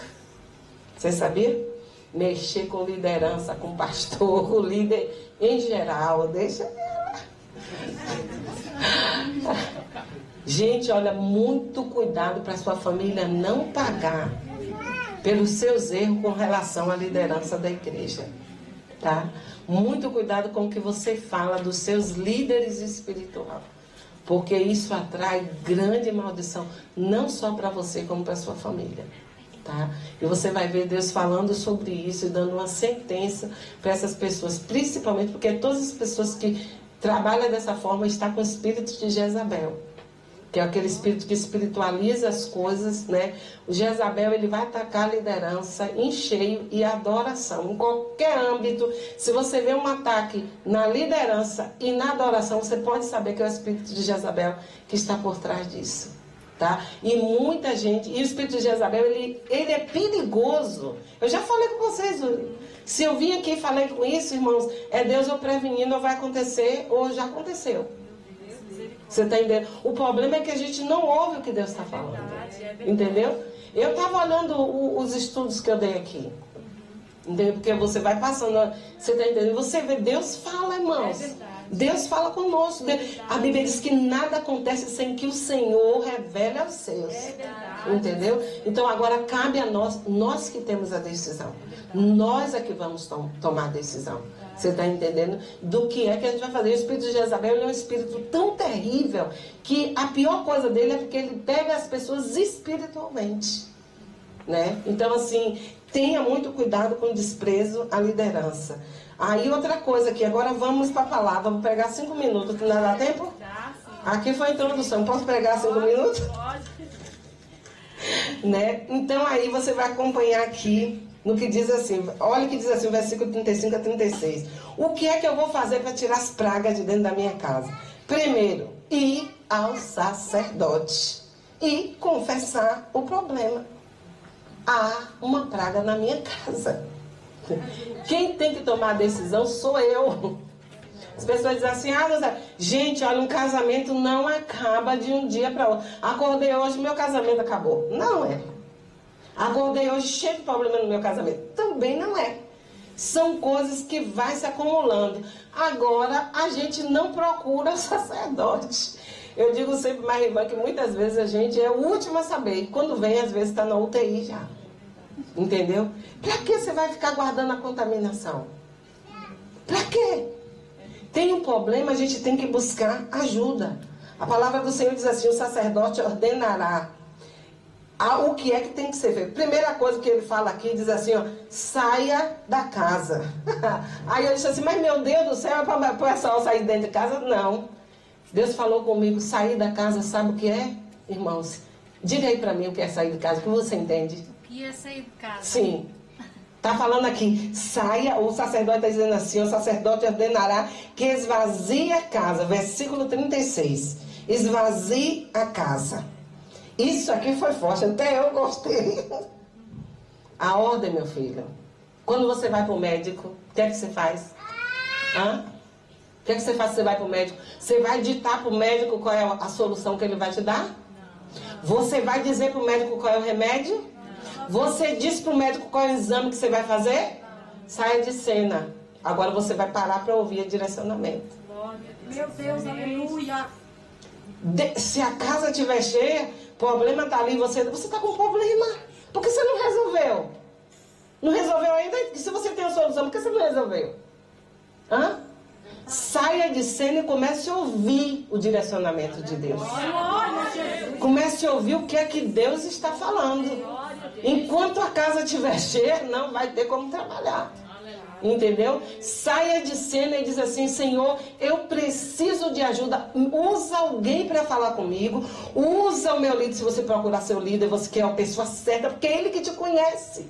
Você sabia? Mexer com liderança, com pastor, com líder em geral. Deixa ela. Gente, olha, muito cuidado para sua família não pagar pelos seus erros com relação à liderança da igreja, tá? Muito cuidado com o que você fala dos seus líderes espirituais, porque isso atrai grande maldição, não só para você, como para sua família, tá? E você vai ver Deus falando sobre isso e dando uma sentença para essas pessoas, principalmente porque todas as pessoas que trabalham dessa forma estão com o espírito de Jezabel. que é aquele espírito que espiritualiza as coisas, né? O Jezabel, ele vai atacar a liderança em cheio e a adoração. Em qualquer âmbito, se você vê um ataque na liderança e na adoração, você pode saber que é o espírito de Jezabel que está por trás disso. Tá? E muita gente, e o espírito de Jezabel, ele é perigoso. Eu já falei com vocês, se eu vim aqui e falei com isso, irmãos, é Deus ou prevenindo, ou vai acontecer, ou já aconteceu. Você está entendendo? O problema é que a gente não ouve o que Deus está falando. Entendeu? Eu estava olhando os estudos que eu dei aqui. Entendeu? Porque você vai passando, você está entendendo? Você vê, Deus fala, irmãos. Deus fala conosco. A Bíblia diz que nada acontece sem que o Senhor revele aos seus. Entendeu? Então agora cabe a nós que temos a decisão. Nós é que vamos tomar a decisão. Você está entendendo? Do que é que a gente vai fazer. O espírito de Jezabel, ele é um espírito tão terrível que a pior coisa dele é porque ele pega as pessoas espiritualmente. Né? Então assim, tenha muito cuidado com o desprezo à liderança. Aí outra coisa aqui, agora vamos para a palavra. Vou pregar 5 minutos, não dá tempo? Aqui foi a introdução, posso pregar 5 minutos? Né? Então aí você vai acompanhar aqui no que diz assim, olha o que diz assim, o versículo 35 a 36. O que é que eu vou fazer para tirar as pragas de dentro da minha casa? Primeiro, ir ao sacerdote e confessar o problema. Há uma praga na minha casa. Quem tem que tomar a decisão sou eu. As pessoas dizem assim, gente, olha, um casamento não acaba de um dia para outro. Acordei hoje, meu casamento acabou. Não é. Acordei hoje cheio de problema no meu casamento. Também não é. São coisas que vai se acumulando. Agora, a gente não procura o sacerdote. Eu digo sempre, Marivan, que muitas vezes a gente é o último a saber. E quando vem, às vezes está na UTI já. Entendeu? Para que você vai ficar guardando a contaminação? Para quê? Tem um problema, a gente tem que buscar ajuda. A palavra do Senhor diz assim, o sacerdote ordenará o que é que tem que ser feito. Primeira coisa que ele fala aqui, diz assim, ó, saia da casa. Aí eu disse assim, mas meu Deus do céu, é para o pessoal sair dentro de casa? Não. Deus falou comigo, sair da casa, sabe o que é? Irmãos, diga aí para mim o que é sair de casa, que você entende. O que é sair de casa? Sim. Está falando aqui, saia, o sacerdote está dizendo assim, o sacerdote ordenará que esvazie a casa. Versículo 36. Esvazie a casa. Isso aqui foi forte, até eu gostei. A ordem, meu filho. Quando você vai para o médico, o que é que você faz? O que é que você faz se você vai para o médico? Você vai ditar para o médico qual é a solução que ele vai te dar? Você vai dizer para o médico qual é o remédio? Você diz para o médico qual é o exame que você vai fazer? Saia de cena. Agora você vai parar para ouvir o direcionamento. Meu Deus, aleluia. Se a casa estiver cheia, o problema está ali, você está com problema. Por que você não resolveu? Não resolveu ainda? E se você tem a solução, por que você não resolveu? Saia de cena e comece a ouvir o direcionamento de Deus. Comece a ouvir o que é que Deus está falando. Enquanto a casa estiver cheia, não vai ter como trabalhar. Entendeu? Saia de cena e diz assim, Senhor, eu preciso de ajuda. Usa alguém para falar comigo. Usa o meu líder, se você procurar seu líder, você quer a pessoa certa, porque é ele que te conhece.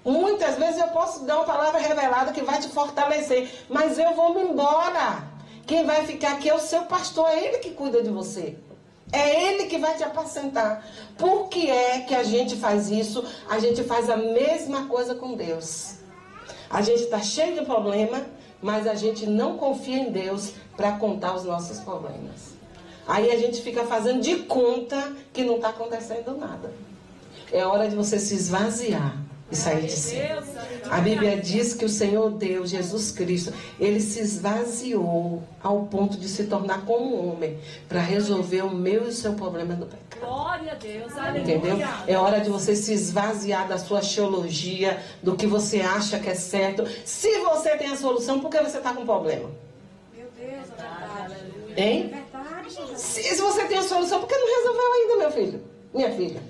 Muitas vezes eu posso dar uma palavra revelada que vai te fortalecer, mas eu vou me embora. Quem vai ficar aqui é o seu pastor, é ele que cuida de você. É ele que vai te apacentar. Por que é que a gente faz isso? A gente faz a mesma coisa com Deus. A gente está cheio de problema, mas a gente não confia em Deus para contar os nossos problemas. Aí a gente fica fazendo de conta que não está acontecendo nada. É hora de você se esvaziar e sair de si. A Bíblia diz que o Senhor Deus, Jesus Cristo, ele se esvaziou ao ponto de se tornar como um homem para resolver o meu e o seu problema do pecado. Glória a Deus, aleluia. Entendeu? É hora de você se esvaziar da sua teologia, do que você acha que é certo. Se você tem a solução, por que você está com problema? Meu Deus, é verdade. Hein? É verdade. Se você tem a solução, por que não resolveu ainda, meu filho? Minha filha?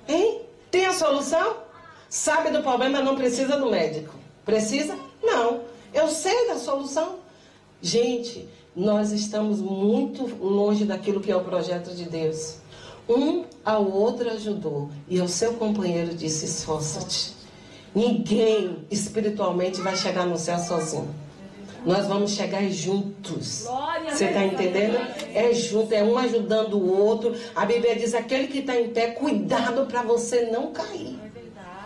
Hein? Tem a solução? Sabe do problema, não precisa do médico. Precisa? Não. Eu sei da solução. Gente, nós estamos muito longe daquilo que é o projeto de Deus. Um ao outro ajudou, e o seu companheiro disse: esforça-te. Ninguém espiritualmente vai chegar no céu sozinho. Nós vamos chegar juntos. Você está entendendo? É junto, é um ajudando o outro. A Bíblia diz: aquele que está em pé, cuidado para você não cair.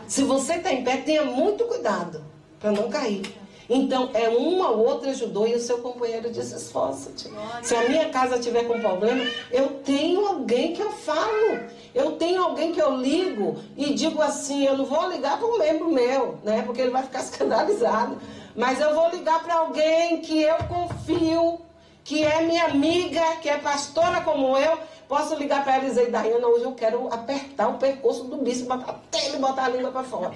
Se você está em pé, tenha muito cuidado para não cair. Então, é um ao outro ajudou, e o seu companheiro disse: esforça-te. Se a minha casa tiver com problema, eu tenho alguém que eu falo. Eu tenho alguém que eu ligo e digo assim: eu não vou ligar para um membro meu, né? Porque ele vai ficar escandalizado. Mas eu vou ligar para alguém que eu confio, que é minha amiga, que é pastora como eu. Posso ligar para ela e dizer: Daiana, hoje eu quero apertar o pescoço do bispo até ele botar a língua para fora.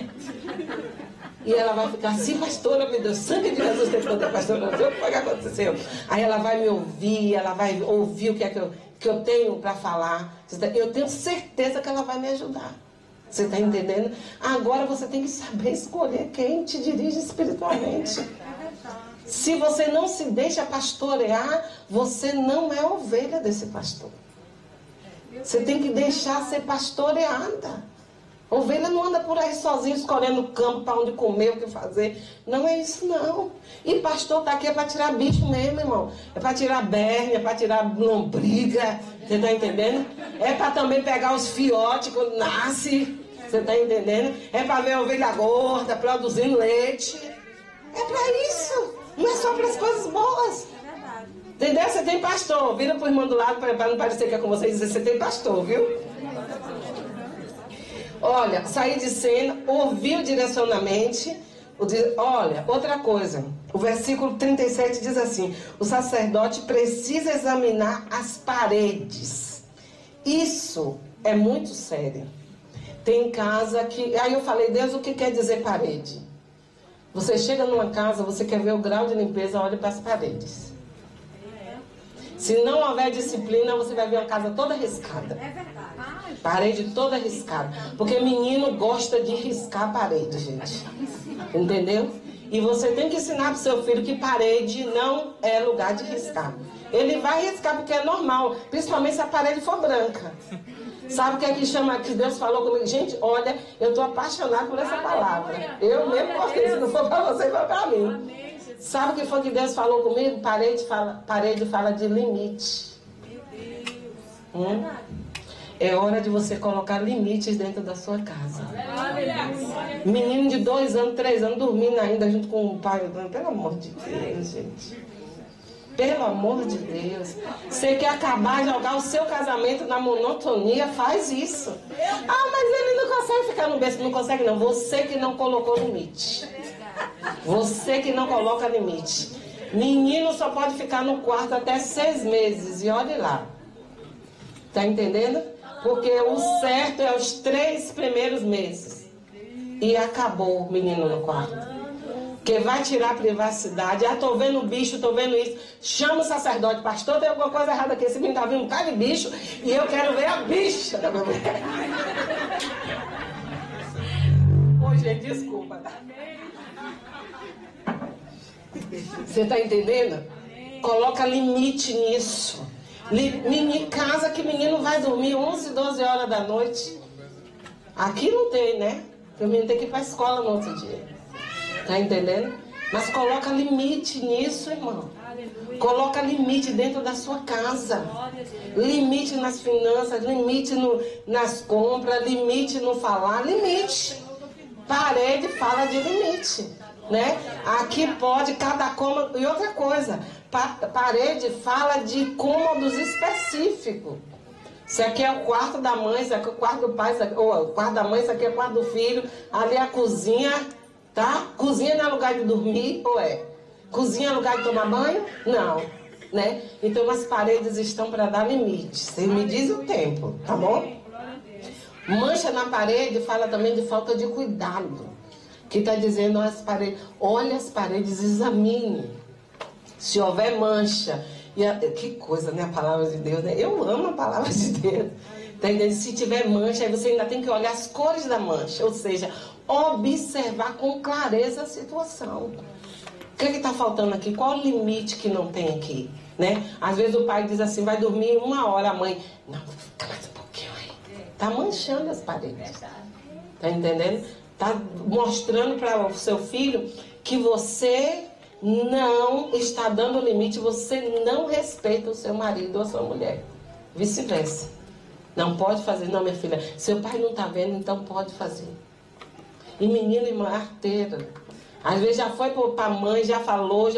E ela vai ficar assim: pastora, meu Deus, sangue de Jesus tem poder, pastora, não sei o que foi que aconteceu. Aí ela vai me ouvir, ela vai ouvir o que é que eu tenho para falar. Eu tenho certeza que ela vai me ajudar. Você está entendendo? Agora você tem que saber escolher quem te dirige espiritualmente. Se você não se deixa pastorear, você não é ovelha desse pastor. Você tem que deixar ser pastoreada. Ovelha não anda por aí sozinha escolhendo o campo para onde comer, o que fazer. Não é isso, não. E pastor está aqui é para tirar bicho mesmo, irmão. É para tirar berne, é para tirar lombriga. Você está entendendo? É para também pegar os fiotes quando nasce. Você está entendendo? É para ver a ovelha gorda produzindo leite. É para isso. Não é só para as coisas boas. Entendeu? Você tem pastor. Vira para o irmão do lado para não parecer que é com você e dizer: você tem pastor, viu? Olha, sair de cena, ouvir direcionamente. Olha, outra coisa. O versículo 37 diz assim: o sacerdote precisa examinar as paredes. Isso é muito sério. Tem casa que... Aí eu falei: Deus, o que quer dizer parede? Você chega numa casa, você quer ver o grau de limpeza, olha para as paredes. Se não houver disciplina, você vai ver uma casa toda riscada. Parede toda riscada. Porque menino gosta de riscar a parede, gente. Entendeu? E você tem que ensinar para o seu filho que parede não é lugar de riscar. Ele vai riscar porque é normal, principalmente se a parede for branca. Sabe o que é que chama, que Deus falou comigo? Gente, olha, eu estou apaixonada por essa palavra. Eu mesmo gostei, se não for para você, foi para mim. Sabe o que foi que Deus falou comigo? Parede fala de limite. É hora de você colocar limites dentro da sua casa. Menino de 2 anos, 3 anos, dormindo ainda junto com o pai. Pelo amor de Deus, gente. Pelo amor de Deus. Você quer acabar de jogar o seu casamento na monotonia? Faz isso. Ah, mas ele não consegue ficar no berço. Não consegue, não. Você que não colocou limite. Você que não coloca limite. Menino só pode ficar no quarto até 6 meses. E olhe lá. Tá entendendo? Porque o certo é os 3 primeiros meses. E acabou o menino no quarto. Que vai tirar a privacidade. Ah, tô vendo o bicho, tô vendo isso. Chama o sacerdote: pastor, tem alguma coisa errada aqui. Esse menino tá vindo um cara de bicho e eu quero ver a bicha da minha mulher. Ô, gente, desculpa, tá? Você tá entendendo? Coloca limite nisso. Casa que menino vai dormir 11, 12 horas da noite. Aqui não tem, né? Porque o menino tem que ir pra escola no outro dia. Tá entendendo? Mas coloca limite nisso, irmão. Coloca limite dentro da sua casa. Limite nas finanças, limite nas compras, limite no falar, limite. Parede fala de limite, né? Aqui pode cada cômodo. E outra coisa, parede fala de cômodos específicos. Isso aqui é o quarto da mãe, isso aqui é o quarto do pai, ou o quarto da mãe, isso aqui é o quarto do filho. Ali é a cozinha. Tá? Cozinha não é lugar de dormir, ou é? Cozinha é lugar de tomar banho? Não, né? Então as paredes estão para dar limites. Você me diz o tempo, tá bom? Mancha na parede fala também de falta de cuidado. Que está dizendo as paredes, olha as paredes, examine. Se houver mancha. Que coisa, né? A palavra de Deus, né? Eu amo a palavra de Deus. Tá entendendo? Se tiver mancha, aí você ainda tem que olhar as cores da mancha. Ou seja, observar com clareza a situação. O que está faltando aqui? Qual o limite que não tem aqui? né? Às vezes o pai diz assim, vai dormir 1 hora, a mãe, não, fica mais um pouquinho aí. Tá manchando as paredes. Tá entendendo? Tá mostrando para o seu filho que você não está dando limite, você não respeita o seu marido ou a sua mulher. Vice-versa. Não pode fazer, não, minha filha. Seu pai não está vendo, então pode fazer. E menino e mulher arteira. Às vezes já foi para a mãe, já falou,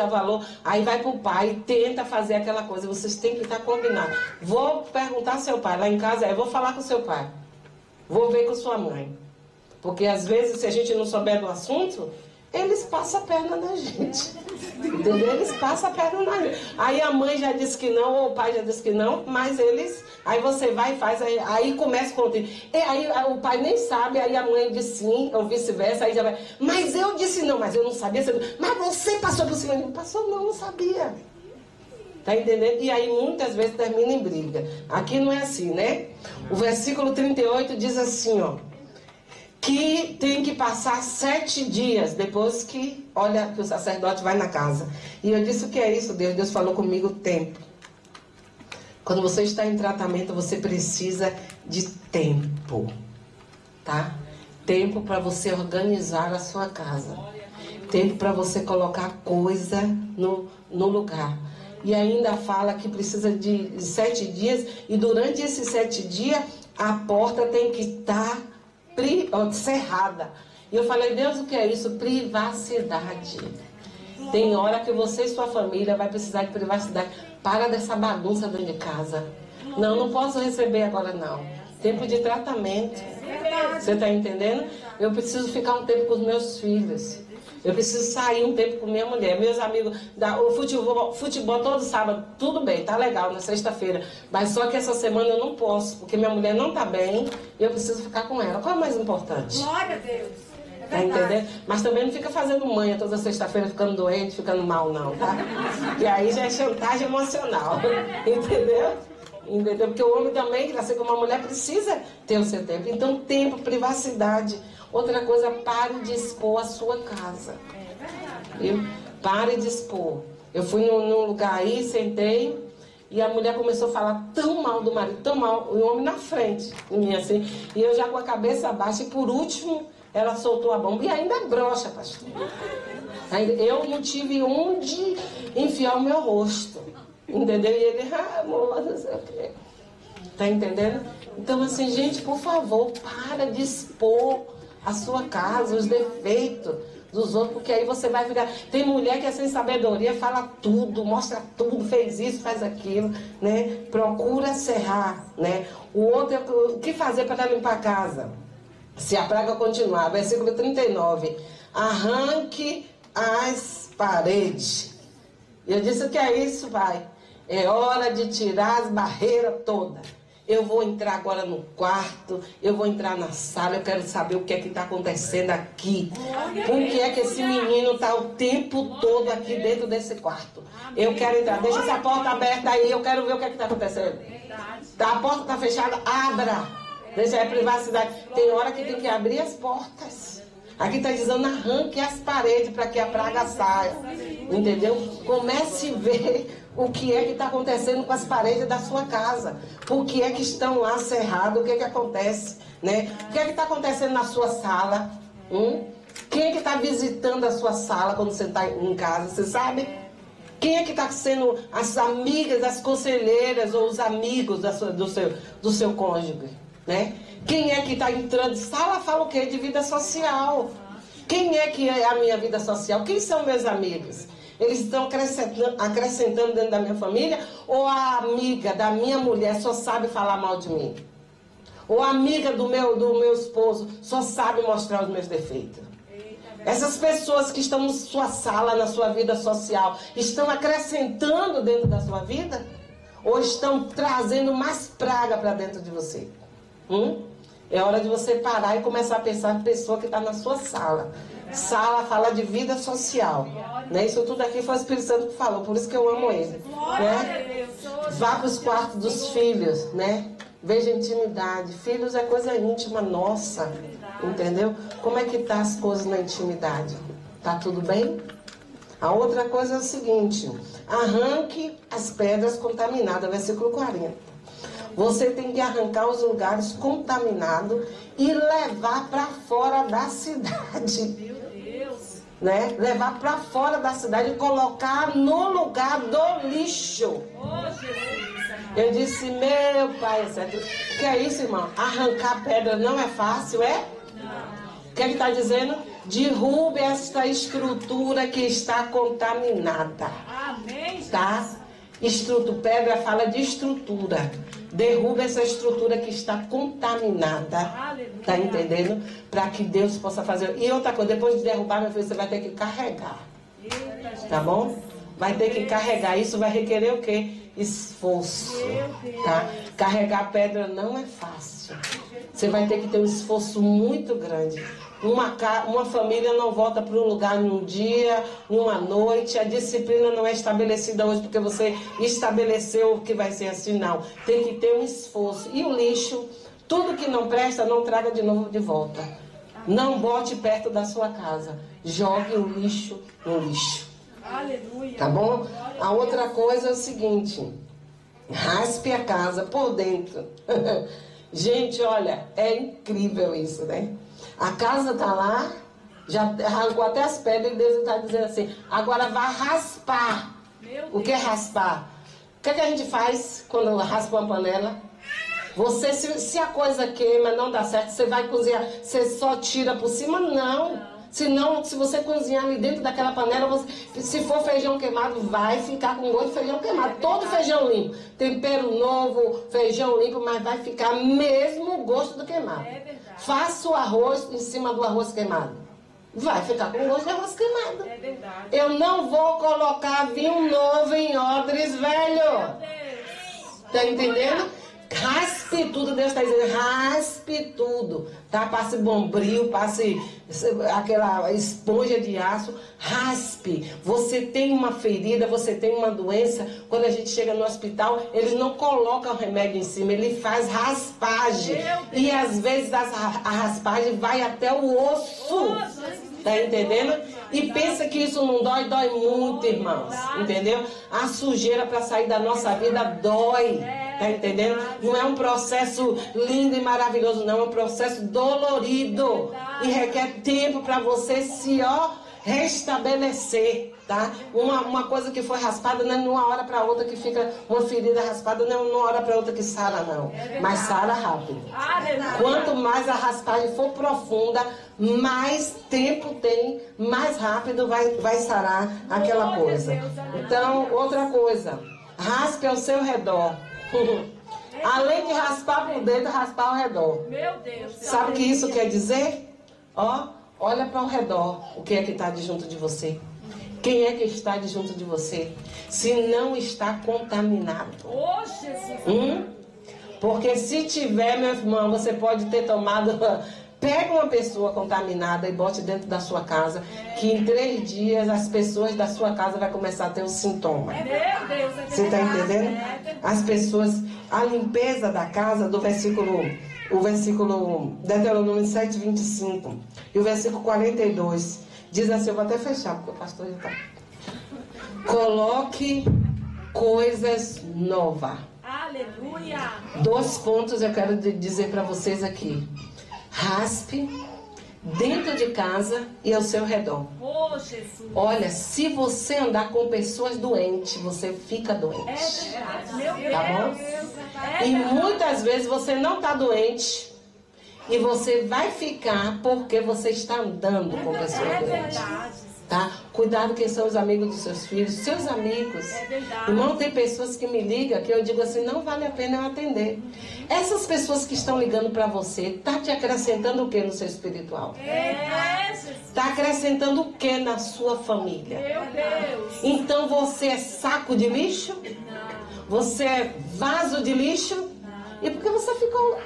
aí vai para o pai e tenta fazer aquela coisa. Vocês têm que estar combinados. Vou perguntar ao seu pai, lá em casa, eu vou falar com o seu pai. Vou ver com sua mãe. Porque às vezes, se a gente não souber do assunto, eles passam a perna na gente. Entendeu? Eles passam a perna na gente. Aí a mãe já disse que não, ou o pai já disse que não, mas eles... Aí você vai e faz, aí começa com... E aí o pai nem sabe, aí a mãe diz sim, ou vice-versa, aí já vai... Mas eu disse não, mas eu não sabia. Mas você passou por cima de mim. Passou não sabia. Tá entendendo? E aí muitas vezes termina em briga. Aqui não é assim, né? O versículo 38 diz assim, ó. Que tem que passar 7 dias depois que, olha, que o sacerdote vai na casa. E eu disse, o que é isso, Deus? Deus falou comigo, tempo. Quando você está em tratamento, você precisa de tempo, tá? Tempo para você organizar a sua casa. Tempo para você colocar coisa no lugar. E ainda fala que precisa de 7 dias. E durante esses 7 dias, a porta tem que estar cerrada. E eu falei, Deus, o que é isso? Privacidade. Tem hora que você e sua família vai precisar de privacidade. Para dessa bagunça dentro de casa. Não posso receber agora não. Tempo de tratamento. Você está entendendo? Eu preciso ficar um tempo com os meus filhos. Eu preciso sair um tempo com minha mulher. Meus amigos, o futebol todo sábado, tudo bem, tá legal, na sexta-feira. Mas só que essa semana eu não posso, porque minha mulher não tá bem e eu preciso ficar com ela. Qual é o mais importante? Glória a Deus. Tá entendendo? Mas também não fica fazendo manha toda sexta-feira, ficando doente, ficando mal, não, tá? E aí já é chantagem emocional. Entendeu? Entendeu? Porque o homem também, assim como a mulher, precisa ter o seu tempo. Então, tempo, privacidade. Outra coisa, pare de expor a sua casa. Viu? Pare de expor. Eu fui num lugar aí, sentei, e a mulher começou a falar tão mal do marido, tão mal, o homem na frente de mim, assim. E eu já com a cabeça baixa, e por último, ela soltou a bomba. E ainda broxa, pastor. Eu não tive onde enfiar o meu rosto. Entendeu? E ele, amor, não sei o quê. Tá entendendo? Então, assim, gente, por favor, para de expor a sua casa, os defeitos dos outros, porque aí você vai ficar... Tem mulher que é sem sabedoria, fala tudo, mostra tudo, fez isso, faz aquilo, né? Procura serrar, né? O outro, o que fazer para limpar a casa? Se a praga continuar, versículo 39, arranque as paredes. E eu disse, o que é isso, pai? É hora de tirar as barreiras todas. Eu vou entrar agora no quarto, eu vou entrar na sala, eu quero saber o que é que está acontecendo aqui. Por que é que esse menino está o tempo todo aqui dentro desse quarto? Eu quero entrar, deixa essa porta aberta aí, eu quero ver o que é que está acontecendo. A porta está fechada, abra. Deixa a privacidade. Tem hora que tem que abrir as portas. Aqui está dizendo, arranque as paredes para que a praga saia. Entendeu? Comece a ver o que é que está acontecendo com as paredes da sua casa. Por que é que estão lá cerradas? O que é que acontece? Né? O que é que está acontecendo na sua sala? Quem é que está visitando a sua sala quando você está em casa? Você sabe? Quem é que está sendo as amigas, as conselheiras ou os amigos do seu cônjuge? Né? Quem é que está entrando? Sala fala o quê? De vida social. Quem é que é a minha vida social? Quem são meus amigos? Eles estão acrescentando dentro da minha família? Ou a amiga da minha mulher só sabe falar mal de mim? Ou a amiga do meu esposo só sabe mostrar os meus defeitos? Essas pessoas que estão na sua sala, na sua vida social, estão acrescentando dentro da sua vida? Ou estão trazendo mais praga para dentro de você? É hora de você parar e começar a pensar na pessoa que está na sua sala. Sala fala de vida social, né? Isso tudo aqui foi o Espírito Santo que falou, por isso que eu amo ele, né? Vá para os quartos dos filhos, né? Veja intimidade. Filhos é coisa íntima nossa, entendeu? Como é que tá as coisas na intimidade? Tá tudo bem? A outra coisa é o seguinte: arranque as pedras contaminadas, versículo 40. Você tem que arrancar os lugares contaminados e levar para fora da cidade. Meu Deus. Né? Levar para fora da cidade e colocar no lugar do lixo. Oh, Jesus, amado. Eu disse, meu pai, o que é isso, irmão? Arrancar pedra não é fácil, é? O que ele está dizendo? Derrube esta estrutura que está contaminada. Amém, Jesus. Tá? Pedra fala de estrutura. Derruba essa estrutura que está contaminada. Aleluia. Tá entendendo? Para que Deus possa fazer. E outra coisa, depois de derrubar, meu filho, você vai ter que carregar. Eita, Jesus. Tá bom? Vai ter que carregar. Isso vai requerer o quê? Esforço. Meu Deus. Tá? Carregar pedra não é fácil. Você vai ter que ter um esforço muito grande. Uma família não volta para um lugar num dia, numa noite. A disciplina não é estabelecida hoje porque você estabeleceu que vai ser assim, não. Tem que ter um esforço. E o lixo, tudo que não presta, não traga de novo de volta. Não bote perto da sua casa. Jogue o lixo no lixo. Aleluia. Tá bom? A outra coisa é o seguinte: raspe a casa por dentro. Gente, olha, é incrível isso, né? A casa tá lá, já arrancou até as pedras e Deus está dizendo assim: agora vai raspar. Meu O que é raspar? O que é que a gente faz quando raspa uma panela? Você, se a coisa queima, não dá certo, você vai cozinhar, você só tira por cima? Não. Senão, se você cozinhar ali dentro daquela panela, se for feijão queimado, vai ficar com gosto de feijão queimado. Todo feijão limpo. Tempero novo, feijão limpo, mas vai ficar mesmo o gosto do queimado. É verdade. Faça o arroz em cima do arroz queimado. Vai ficar com gosto de arroz queimado. É verdade. Eu não vou colocar vinho novo em odres velho. Meu Deus. Tá entendendo? Raspe tudo, Deus está dizendo, raspe tudo, tá? Passe bombril, passe aquela esponja de aço, raspe. Você tem uma ferida, você tem uma doença, quando a gente chega no hospital, eles não colocam o remédio em cima, ele faz raspagem. E às vezes a raspagem vai até o osso. Tá entendendo? E pensa que isso não dói, dói muito, irmãos. Entendeu? A sujeira para sair da nossa vida dói. Tá entendendo? Não é um processo lindo e maravilhoso, não. É um processo dolorido. E requer tempo para você se restabelecer, tá? Uma coisa que foi raspada não é de uma hora para outra que fica uma ferida raspada, não é de uma hora para outra que sara, não. Mas sara rápido. Quanto mais a raspagem for profunda, mais tempo tem, mais rápido vai sarar aquela coisa. Então, outra coisa, raspe ao seu redor. Além de raspar por dentro, raspar ao redor. Meu Deus. Sabe o que isso quer dizer? Olha para o redor, o que é que está de junto de você? Quem é que está de junto de você? Se não está contaminado. Oh, Jesus. Porque se tiver, meu irmão, você pode ter tomado... Pega uma pessoa contaminada e bote dentro da sua casa, que em 3 dias as pessoas da sua casa vão começar a ter os sintomas. Meu Deus. Você está entendendo? As pessoas... A limpeza da casa, o versículo Deuteronômio 7, 25 e o versículo 42 diz assim, eu vou até fechar porque o pastor já está. Coloque coisas novas. Aleluia. 2 pontos eu quero dizer para vocês aqui. Raspe dentro de casa e ao seu redor. Oh, Jesus. Olha, se você andar com pessoas doentes, você fica doente. É verdade. Meu Deus. Tá bom? E muitas vezes você não está doente e você vai ficar porque você está andando com pessoas É doentes. verdade. Tá? Cuidado quem são os amigos dos seus filhos, seus amigos. É verdade. Irmão, tem pessoas que me ligam que eu digo assim, não vale a pena eu atender. Essas pessoas que estão ligando para você, tá te acrescentando o que no seu espiritual? Jesus. Tá acrescentando o que na sua família? Meu Deus. Então você é saco de lixo? Você é vaso de lixo? E por que você ficou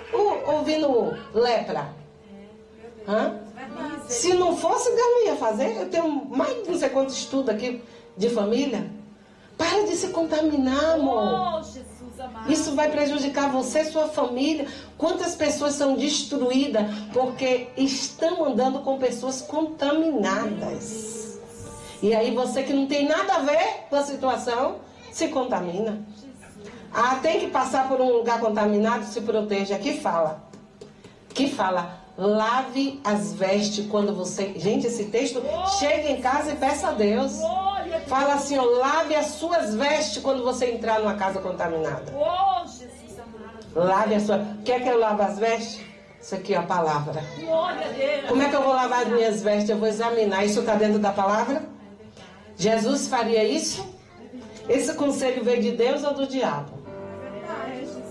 ouvindo lepra? Hã? Se não fosse, Deus não ia fazer. Eu tenho mais de não sei quantos estudos aqui de família. Para de se contaminar, amor. Oh, Jesus amado. Isso vai prejudicar você e sua família. Quantas pessoas são destruídas porque estão andando com pessoas contaminadas? E aí você que não tem nada a ver com a situação, se contamina. Ah, tem que passar por um lugar contaminado, se proteja. Que fala, lave as vestes quando você... Gente, esse texto, chega em casa e peça a Deus. Fala assim, ó, lave as suas vestes quando você entrar numa casa contaminada. Lave a sua... Quer que eu lave as vestes? Isso aqui é a palavra. Como é que eu vou lavar as minhas vestes? Eu vou examinar. Isso está dentro da palavra? Jesus faria isso? Esse conselho veio de Deus ou do diabo?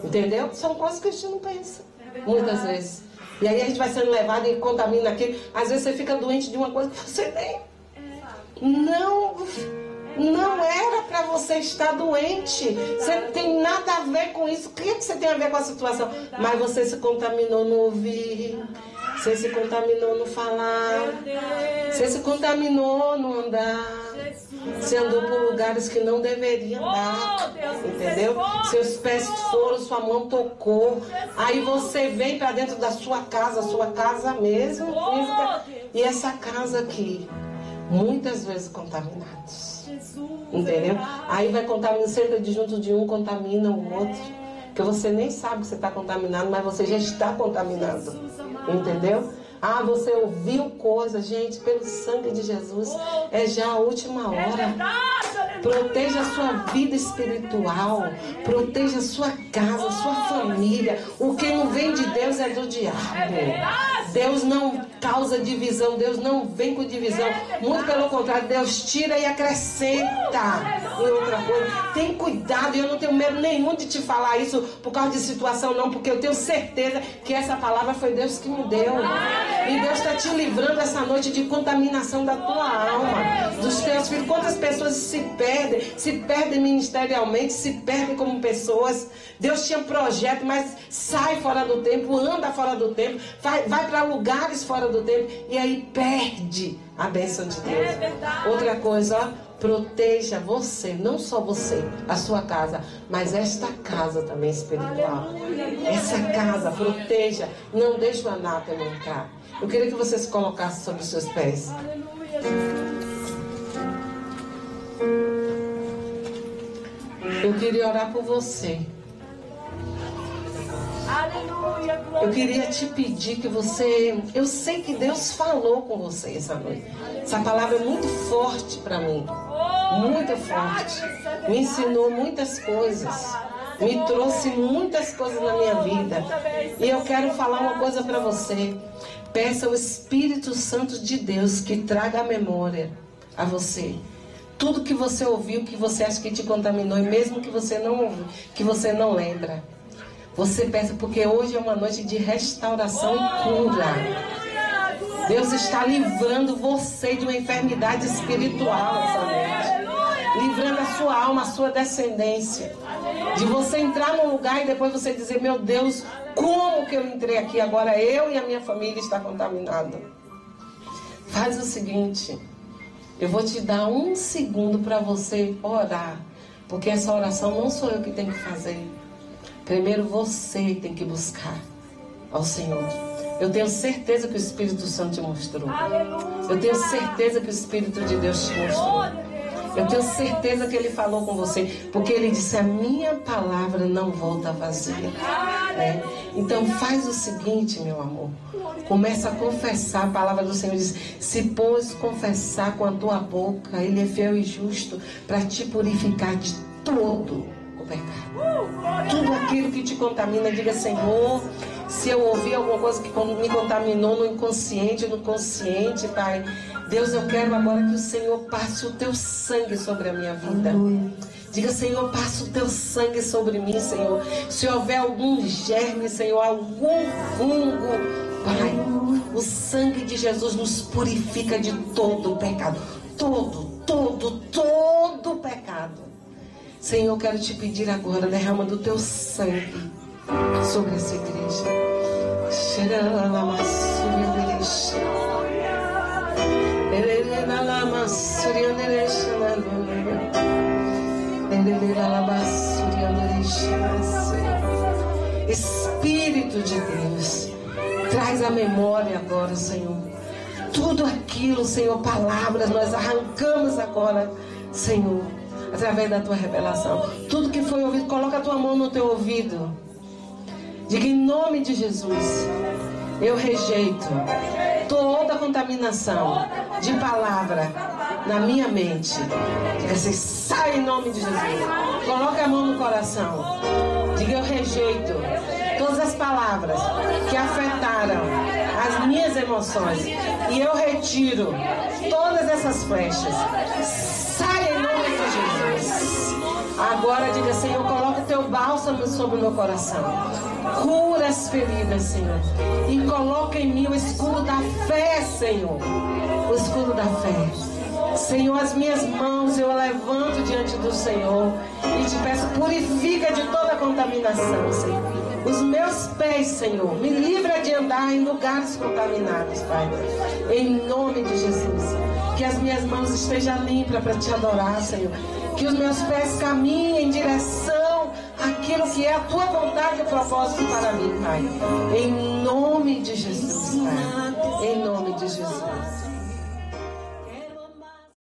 Entendeu? São coisas que a gente não pensa. Muitas vezes. E aí a gente vai sendo levado e contamina aquilo. Às vezes você fica doente de uma coisa que você nem... Não era para você estar doente. Você não tem nada a ver com isso. O que você tem a ver com a situação? Mas você se contaminou no ouvir. Você se contaminou no falar. Você se contaminou no andar. Você andou por lugares que não deveria andar. Entendeu? Seus pés foram, sua mão tocou. Aí você vem para dentro da sua casa mesmo, física. E essa casa aqui, muitas vezes contaminados. Entendeu? Aí vai contaminar, senta de junto de um, contamina o outro. Que você nem sabe que você está contaminado, mas você já está contaminado. Entendeu? Ah, você ouviu coisas, gente, pelo sangue de Jesus, é já a última hora. Proteja a sua vida espiritual, proteja a sua casa, a sua família. O que não vem de Deus é do diabo. Deus não causa divisão, Deus não vem com divisão. Muito pelo contrário, Deus tira e acrescenta em outra coisa. Tem cuidado, e eu não tenho medo nenhum de te falar isso por causa de situação, não, porque eu tenho certeza que essa palavra foi Deus que me deu. E Deus está te livrando essa noite de contaminação da tua alma, dos teus filhos. Quantas pessoas se perdem ministerialmente, se perdem como pessoas. Deus tinha projeto, mas sai fora do tempo, anda fora do tempo, vai para lugares fora do tempo e aí perde a bênção de Deus. Outra coisa, ó, proteja você, não só você, a sua casa, mas esta casa também espiritual. Essa casa, proteja, não deixe o anátema entrar. Eu queria que você se colocasse sobre os seus pés. Eu queria orar por você. Eu queria te pedir que você... Eu sei que Deus falou com você essa noite. Essa palavra é muito forte para mim. Muito forte. Me ensinou muitas coisas. Me trouxe muitas coisas na minha vida. E eu quero falar uma coisa para você. Peça ao Espírito Santo de Deus que traga a memória a você. Tudo que você ouviu, que você acha que te contaminou, e mesmo que você não ouviu, que você não lembra. Você peça, porque hoje é uma noite de restauração e cura. Deus está livrando você de uma enfermidade espiritual essa noite. Livrando a sua alma, a sua descendência. De você entrar num lugar e depois você dizer, meu Deus, como que eu entrei aqui? Agora eu e a minha família está contaminada. Faz o seguinte, eu vou te dar 1 segundo para você orar. Porque essa oração não sou eu que tenho que fazer. Primeiro você tem que buscar ao Senhor. Eu tenho certeza que o Espírito Santo te mostrou. Eu tenho certeza que o Espírito de Deus te mostrou. Eu tenho certeza que Ele falou com você. Porque Ele disse, a minha palavra não volta vazia. Então faz o seguinte, meu amor. Começa a confessar. A palavra do Senhor diz, se pois confessar com a tua boca, Ele é fiel e justo para te purificar de todo o pecado. Tudo aquilo que te contamina, diga, Senhor, se eu ouvi alguma coisa que me contaminou no inconsciente, no consciente, Pai, Deus, eu quero agora que o Senhor passe o teu sangue sobre a minha vida. Diga, Senhor, passa o teu sangue sobre mim, Senhor. Se houver algum germe, Senhor, algum fungo, Pai, o sangue de Jesus nos purifica de todo o pecado. Todo pecado. Senhor, eu quero te pedir agora, derrama do teu sangue sobre essa igreja. Espírito de Deus, traz a memória agora, Senhor. tudo aquilo, Senhor, palavras, nós arrancamos agora, Senhor, através da tua revelação. Tudo que foi ouvido, coloca a tua mão no teu ouvido. Diga em nome de Jesus, eu rejeito toda contaminação de palavra na minha mente. Diga assim, sai em nome de Jesus. Coloca a mão no coração. Diga, eu rejeito todas as palavras que afetaram as minhas emoções. E eu retiro todas essas flechas. Sai em nome de Jesus. Agora diga, Senhor, coloca o teu bálsamo sobre o meu coração. Cura as feridas, Senhor. E coloca em mim o escudo da fé, Senhor. O escudo da fé. Senhor, as minhas mãos eu levanto diante do Senhor e te peço, purifica de toda contaminação, Senhor. Os meus pés, Senhor, me livra de andar em lugares contaminados, Pai. Em nome de Jesus. Que as minhas mãos estejam limpas para te adorar, Senhor. Que os meus pés caminhem em direção àquilo que é a tua vontade e propósito para mim, Pai. Em nome de Jesus, Pai. Em nome de Jesus.